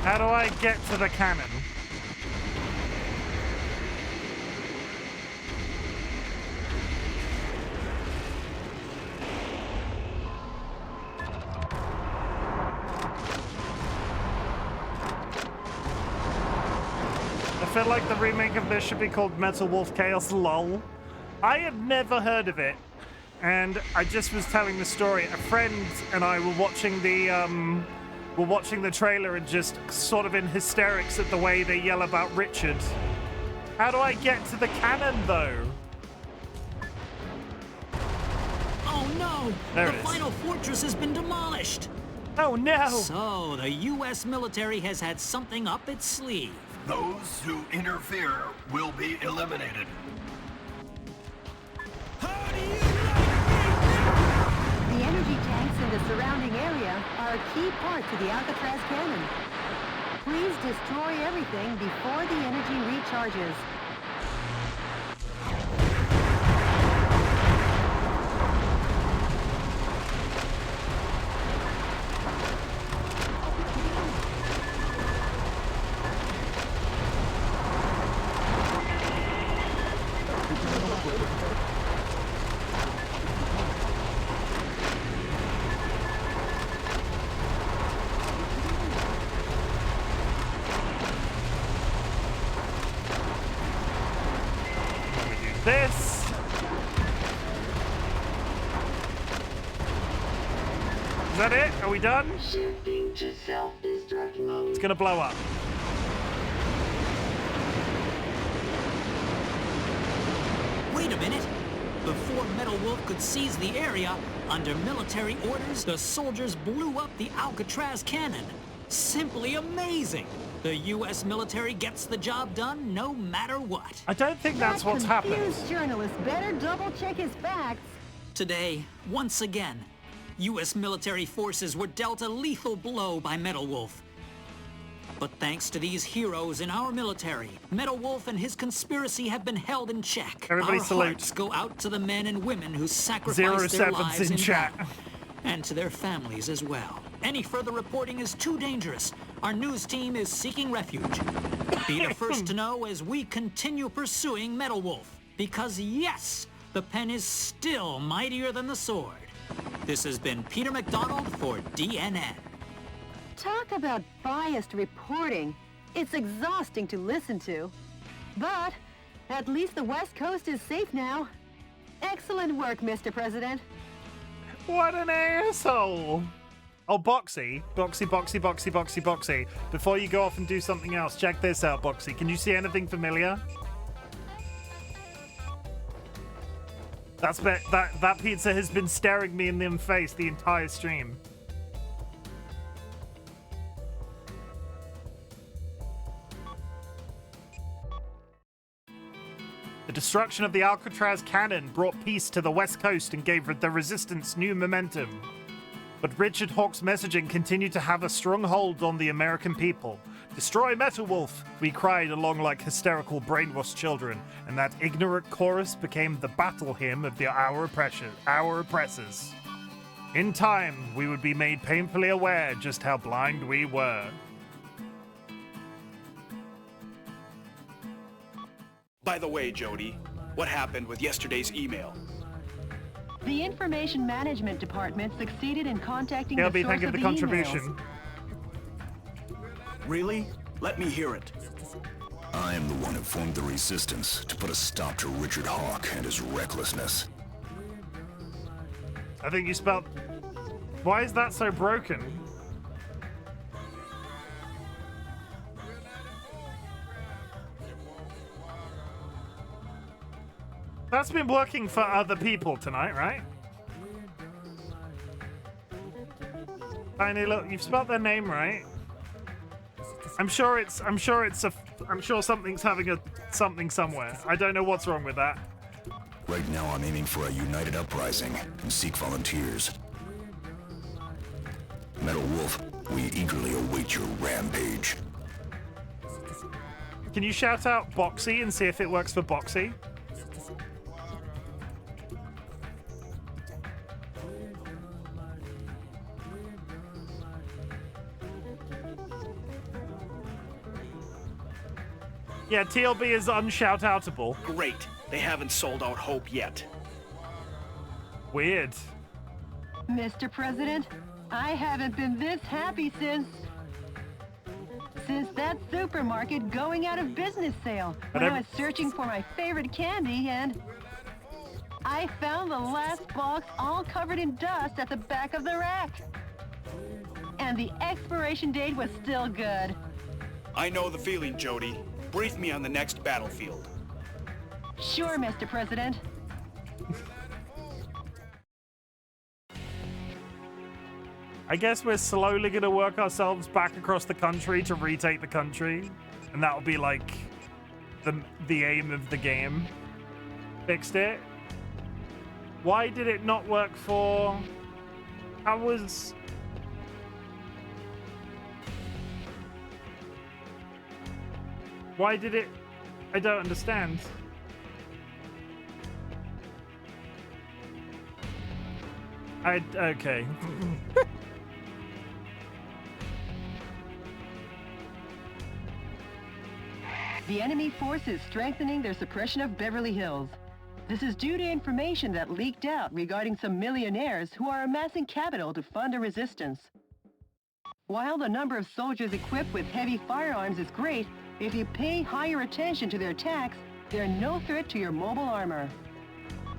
How do I get to the cannon? feel like the remake of this should be called Metal Wolf Chaos LOL. I have never heard of it, and I just was telling the story. A friend and I were watching the trailer and just sort of in hysterics at the way they yell about Richard. How do I get to the cannon, though? Oh no! There The final fortress has been demolished! Oh no! So, the U.S. military has had something up its sleeve. Those who interfere will be eliminated. The energy tanks in the surrounding area are a key part to the Alcatraz cannon. Please destroy everything before the energy recharges. This. Is that it? Are we done? Shifting to self-destruct mode. It's gonna blow up. Wait a minute! Before Metal Wolf could seize the area, under military orders, the soldiers blew up the Alcatraz cannon. Simply amazing! The U.S. military gets the job done no matter what. I don't think that's what's happened. Confused journalist better double-check his facts. Today, once again, U.S. military forces were dealt a lethal blow by Metal Wolf. But thanks to these heroes in our military, Metal Wolf and his conspiracy have been held in check. Everybody our salute. hearts go out to the men and women who sacrificed their 07's lives in chat. battle, and to their families as well. Any further reporting is too dangerous. Our news team is seeking refuge. Be the first to know as we continue pursuing Metal Wolf. Because yes, the pen is still mightier than the sword. This has been Peter McDonald for DNN. Talk about biased reporting. It's exhausting to listen to. But at least the West Coast is safe now. Excellent work, Mr. President. What an asshole! Oh, Boxy. Before you go off and do something else, check this out, Boxy. Can you see anything familiar? That pizza has been staring me in the face the entire stream. The destruction of the Alcatraz cannon brought peace to the West Coast and gave the resistance new momentum. But Richard Hawk's messaging continued to have a strong hold on the American people. Destroy Metal Wolf, we cried along like hysterical brainwashed children, and that ignorant chorus became the battle hymn of our oppressors. In time, we would be made painfully aware just how blind we were. By the way, Jody, what happened with yesterday's email? The Information Management Department succeeded in contacting the He'll be source thanking of the the contribution. emails. Really? Let me hear it. I am the one who formed the resistance to put a stop to Richard Hawk and his recklessness. I think you spelled... Why is that so broken? That's been working for other people tonight, right? Tiny, look, you've spelled their name right. I'm sure something's having a something somewhere. I don't know what's wrong with that. Right now I'm aiming for a united uprising and seek volunteers. Metal Wolf, we eagerly await your rampage. Can you shout out Boxy and see if it works for Boxy? Yeah, TLB is unshout-outable. Great. They haven't sold out hope yet. Weird. Mr. President, I haven't been this happy since is that supermarket going out of business sale when I was searching for my favorite candy and I found the last box all covered in dust at the back of the rack. And the expiration date was still good. I know the feeling, Jody. Brief me on the next battlefield. Sure, Mr. President. I guess we're slowly going to work ourselves back across the country to retake the country. And that'll be like the aim of the game. Fixed it. Why did it not work for... How was... Why did it... I don't understand. Okay. The enemy force is strengthening their suppression of Beverly Hills. This is due to information that leaked out regarding some millionaires who are amassing capital to fund a resistance. While the number of soldiers equipped with heavy firearms is great, if you pay higher attention to their attacks, they're no threat to your mobile armor.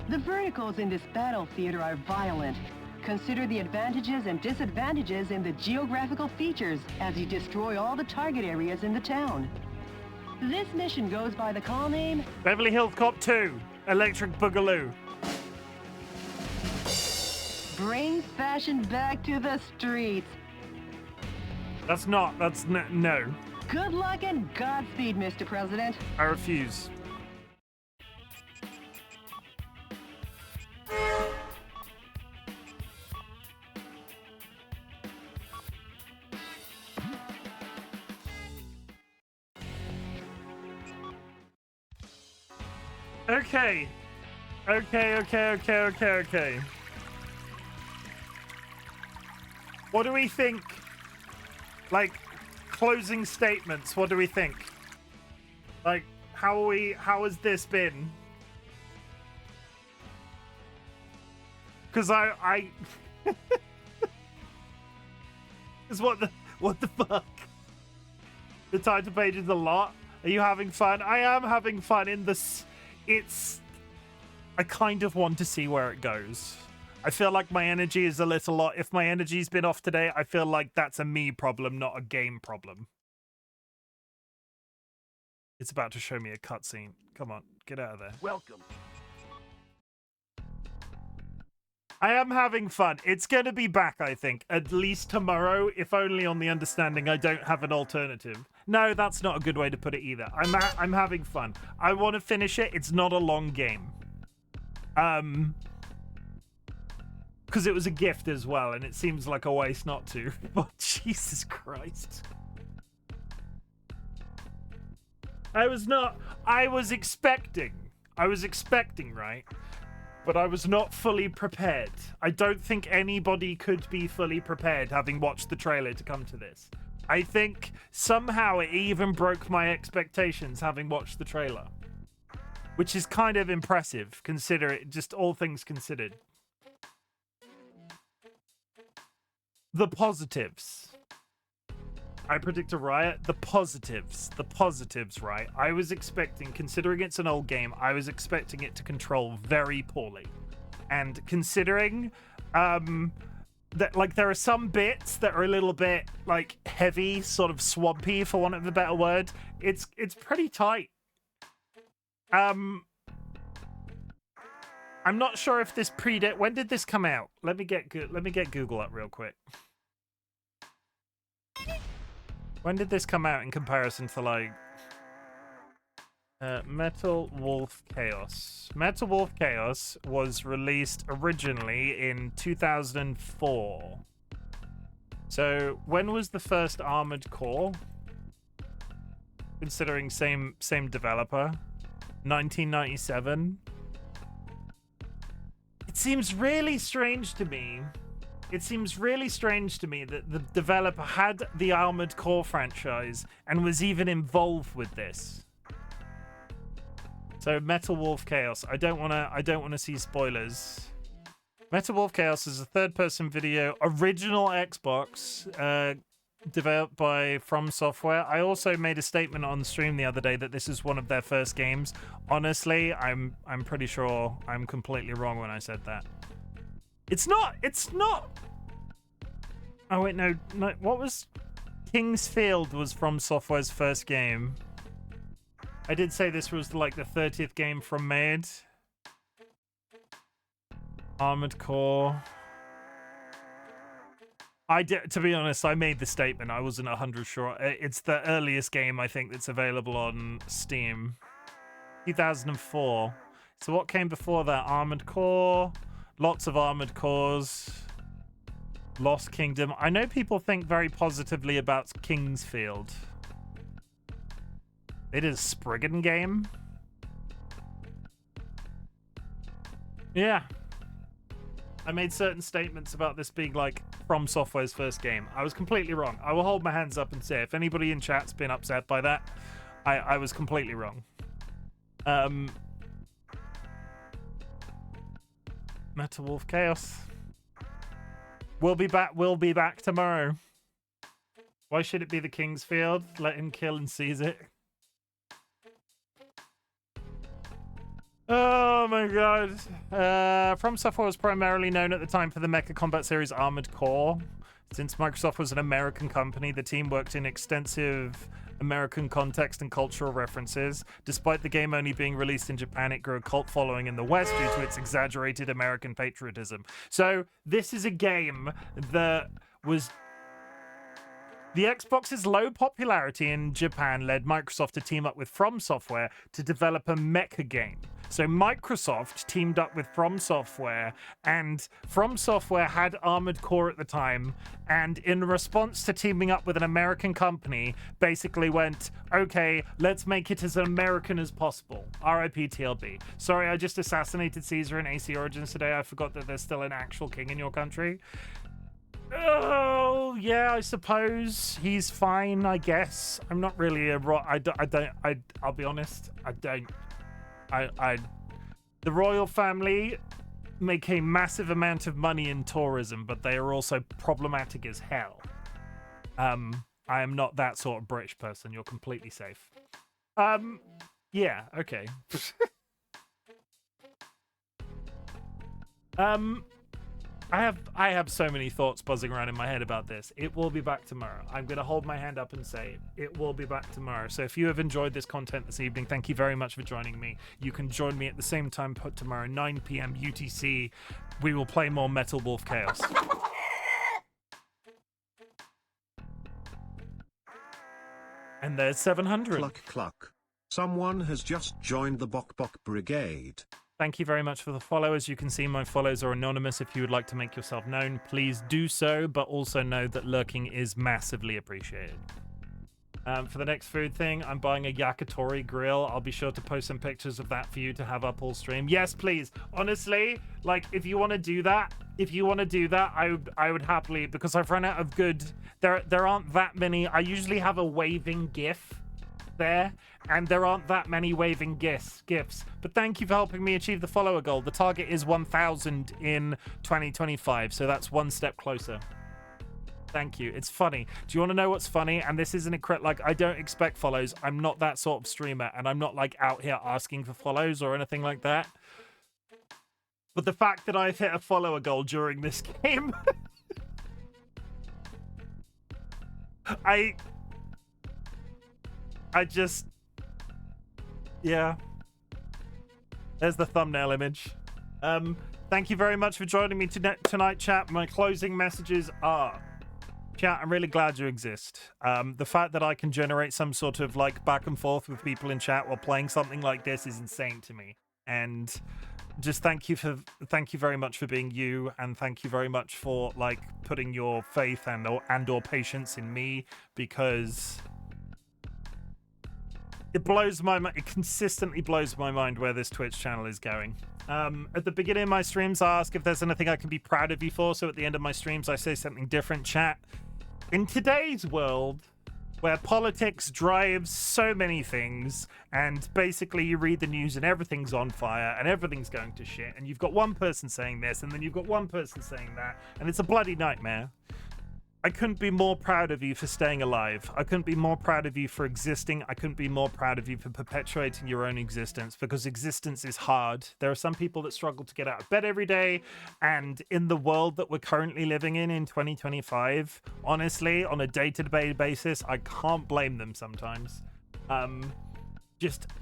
The verticals in this battle theater are violent. Consider the advantages and disadvantages in the geographical features as you destroy all the target areas in the town. This mission goes by the call name... Beverly Hills Cop 2, Electric Boogaloo. Bring fashion back to the streets. That's no. Good luck and Godspeed, Mr. President. I refuse. Okay. What do we think? Like, closing statements, what do we think? Like, how has this been? Because I Because what the fuck? The title page is a lot. Are you having fun? I am having fun in this. I kind of want to see where it goes. I feel like my energy is a little lot. If my energy's been off today, I feel like that's a me problem, not a game problem. It's about to show me a cutscene. Come on, get out of there. Welcome. I am having fun. It's going to be back, I think, at least tomorrow, if only on the understanding I don't have an alternative. No, that's not a good way to put it either. I'm having fun. I want to finish it. It's not a long game. Because it was a gift as well, and it seems like a waste not to. But Jesus Christ. I was expecting, right? But I was not fully prepared. I don't think anybody could be fully prepared having watched the trailer to come to this. I think somehow it even broke my expectations having watched the trailer. Which is kind of impressive, consider it, just all things considered. The positives. I predict a riot. The positives, right? I was expecting, considering it's an old game, I was expecting it to control very poorly. And considering that, like, there are some bits that are a little bit, like, heavy, sort of swampy, for want of a better word, it's pretty tight. I'm not sure if this predate. When did this come out? Let me get Google up real quick. When did this come out in comparison to, like, Metal Wolf Chaos? Metal Wolf Chaos was released originally in 2004. So when was the first Armored Core? Considering same developer, 1997. It seems really strange to me. It seems really strange to me that the developer had the Armored Core franchise and was even involved with this. So Metal Wolf Chaos. I don't want to see spoilers. Metal Wolf Chaos is a third-person video, original Xbox, developed by From Software. I also made a statement on the stream the other day that this is one of their first games. Honestly, I'm pretty sure I'm completely wrong when I said that. It's not. Oh wait, no. What was Kingsfield was From Software's first game. I did say this was like the 30th game from made. Armored Core. To be honest, I made the statement. I wasn't 100% sure. It's the earliest game I think that's available on Steam. 2004. So what came before that? Armored Core. Lots of Armored Cores. Lost Kingdom. I know people think very positively about Kingsfield. It is Spriggan game. Yeah. I made certain statements about this being like From Software's first game. I was completely wrong. I will hold my hands up and say if anybody in chat's been upset by that, I was completely wrong. Metal Wolf Chaos. We'll be back tomorrow. Why should it be the Kingsfield? Let him kill and seize it. Oh my god. From Software was primarily known at the time for the Mecha Combat series Armored Core. Since Microsoft was an American company, the team worked in extensive American context and cultural references. Despite the game only being released in Japan, it grew a cult following in the West due to its exaggerated American patriotism. So this is a game that was... The Xbox's low popularity in Japan led Microsoft to team up with From Software to develop a mecha game. So Microsoft teamed up with From Software, and From Software had Armored Core at the time, and in response to teaming up with an American company, basically went, okay, let's make it as American as possible. RIP TLB. Sorry, I just assassinated Caesar in AC Origins today. I forgot that there's still an actual king in your country. Oh, yeah, I suppose he's fine, I guess. I'm not really I'll be honest, the royal family make a massive amount of money in tourism, but they are also problematic as hell. I am not that sort of British person. You're completely safe. Yeah, okay. I have so many thoughts buzzing around in my head about this. It will be back tomorrow. I'm going to hold my hand up and say it will be back tomorrow. So if you have enjoyed this content this evening, thank you very much for joining me. You can join me at the same time tomorrow, 9 p.m. UTC. We will play more Metal Wolf Chaos. And there's 700. Cluck cluck. Someone has just joined the Bok Bok Brigade. Thank you very much for the follow. As you can see, my follows are anonymous. If you would like to make yourself known, please do so, but also know that lurking is massively appreciated. For the next food thing, I'm buying a yakitori grill. I'll be sure to post some pictures of that for you to have up all stream. Yes, please. Honestly, like, if you want to do that, I would happily, because I've run out of good... There aren't that many. I usually have a waving GIF there, and there aren't that many waving gifs. But thank you for helping me achieve the follower goal. The target is 1,000 in 2025, so that's one step closer. Thank you. It's funny. Do you want to know what's funny? And this isn't a like, I don't expect follows. I'm not that sort of streamer, and I'm not like out here asking for follows or anything like that. But the fact that I've hit a follower goal during this game, I just, yeah. There's the thumbnail image. Thank you very much for joining me tonight, chat. My closing messages are, chat, I'm really glad you exist. The fact that I can generate some sort of like back and forth with people in chat while playing something like this is insane to me. And just thank you very much for being you, and thank you very much for like putting your faith and or patience in me, because it blows my mind. It consistently blows my mind where this Twitch channel is going. At the beginning of my streams, I ask if there's anything I can be proud of you for. So at the end of my streams, I say something different, chat. In today's world, where politics drives so many things, and basically you read the news and everything's on fire and everything's going to shit, and you've got one person saying this, and then you've got one person saying that, and it's a bloody nightmare. I couldn't be more proud of you for staying alive. I couldn't be more proud of you for existing. I couldn't be more proud of you for perpetuating your own existence, because existence is hard. There are some people that struggle to get out of bed every day, and in the world that we're currently living in 2025, honestly, on a day-to-day basis, I can't blame them sometimes.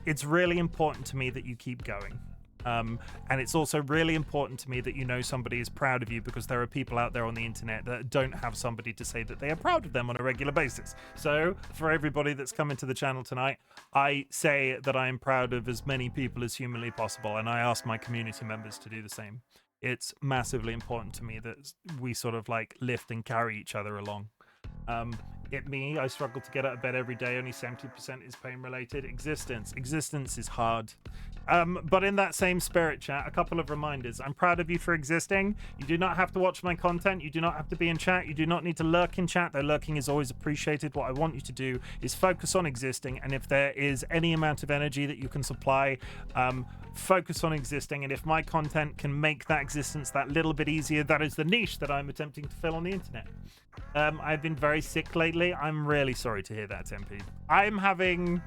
It's really important to me that you keep going. And it's also really important to me that you know somebody is proud of you, because there are people out there on the internet that don't have somebody to say that they are proud of them on a regular basis. So for everybody that's coming to the channel tonight, I say that I am proud of as many people as humanly possible, and I ask my community members to do the same. It's massively important to me that we sort of like lift and carry each other along. I struggle to get out of bed every day. Only 70% is pain related. Existence is hard. But in that same spirit, chat, a couple of reminders. I'm proud of you for existing. You do not have to watch my content. You do not have to be in chat. You do not need to lurk in chat, though lurking is always appreciated. What I want you to do is focus on existing, and if there is any amount of energy that you can supply, focus on existing. And if my content can make that existence that little bit easier, that is the niche that I'm attempting to fill on the internet. I've been very sick lately. I'm really sorry to hear that, MP. I'm having,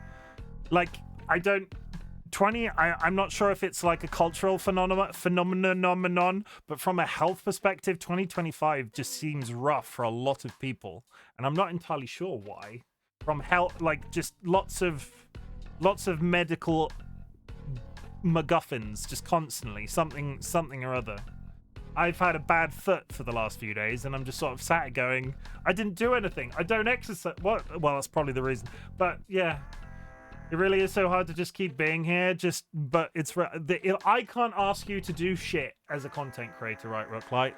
I'm not sure if it's like a cultural phenomenon, but from a health perspective, 2025 just seems rough for a lot of people, and I'm not entirely sure why. From health, just lots of medical MacGuffins, just constantly something or other. I've had a bad foot for the last few days, and I'm just sort of sat going, I didn't do anything. I don't exercise. What? Well, that's probably the reason. But yeah, it really is so hard to just keep being here. But I can't ask you to do shit as a content creator, right, Rooklight?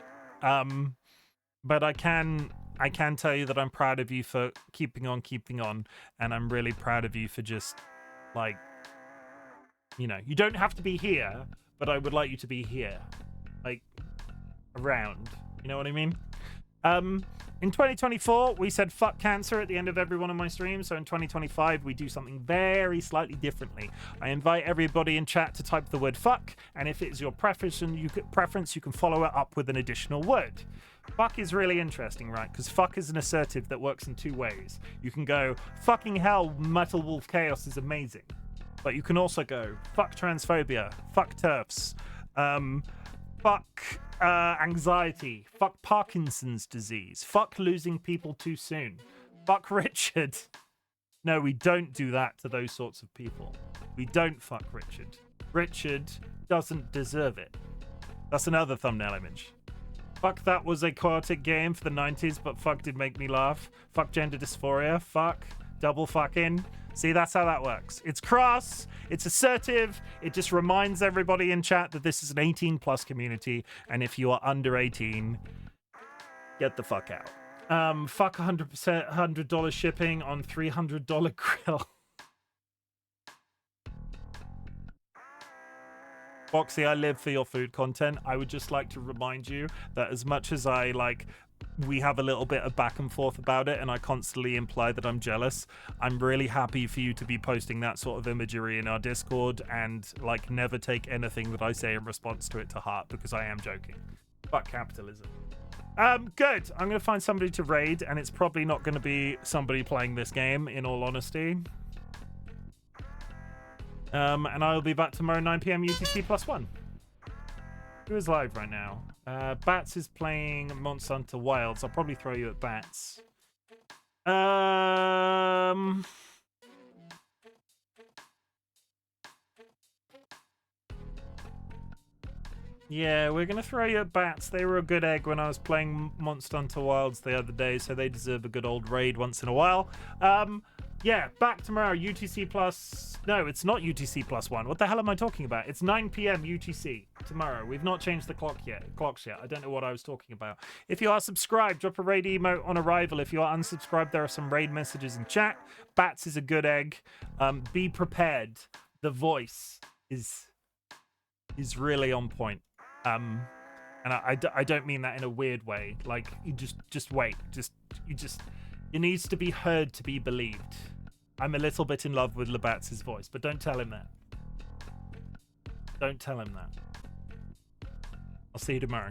But I can tell you that I'm proud of you for keeping on, and I'm really proud of you for just you don't have to be here, but I would like you to be here, around. You know what I mean? In 2024, we said fuck cancer at the end of every one of my streams. So in 2025, we do something very slightly differently. I invite everybody in chat to type the word fuck, and if it is your preference, you can follow it up with an additional word. Fuck is really interesting, right? Because fuck is an assertive that works in two ways. You can go, fucking hell, Metal Wolf Chaos is amazing. But you can also go, fuck transphobia, fuck TERFs, fuck anxiety, fuck Parkinson's disease, fuck losing people too soon, fuck Richard. No, we don't do that to those sorts of people. We don't fuck Richard. Richard doesn't deserve it. That's another thumbnail image. Fuck, that was a chaotic game for the 90s, but fuck did make me laugh. Fuck gender dysphoria. Fuck double fucking. See, that's how that works. It's crass, it's assertive, it just reminds everybody in chat that this is an 18+ community, and if you are under 18, get the fuck out. Fuck 100% $100 shipping on $300 grill. Boxy, I live for your food content. I would just like to remind you that as much as we have a little bit of back and forth about it, and I constantly imply that I'm jealous, I'm really happy for you to be posting that sort of imagery in our Discord, and never take anything that I say in response to it to heart, because I am joking. Fuck capitalism. Good. I'm gonna find somebody to raid, and it's probably not gonna be somebody playing this game, in all honesty. And I'll be back tomorrow 9 PM UTC +1. Who is live right now? Bats is playing Monster Hunter Wilds. I'll probably throw you at Bats. Yeah, we're going to throw you at Bats. They were a good egg when I was playing Monster Hunter Wilds the other day, so they deserve a good old raid once in a while. Yeah, back tomorrow, UTC plus... No, it's not UTC +1. What the hell am I talking about? It's 9 PM UTC tomorrow. We've not changed the clocks yet. I don't know what I was talking about. If you are subscribed, drop a raid emote on arrival. If you are unsubscribed, there are some raid messages in chat. Bats is a good egg. Be prepared. The voice is really on point. And I don't mean that in a weird way. You just wait. It needs to be heard to be believed. I'm a little bit in love with Labatt's voice, but don't tell him that. Don't tell him that. I'll see you tomorrow.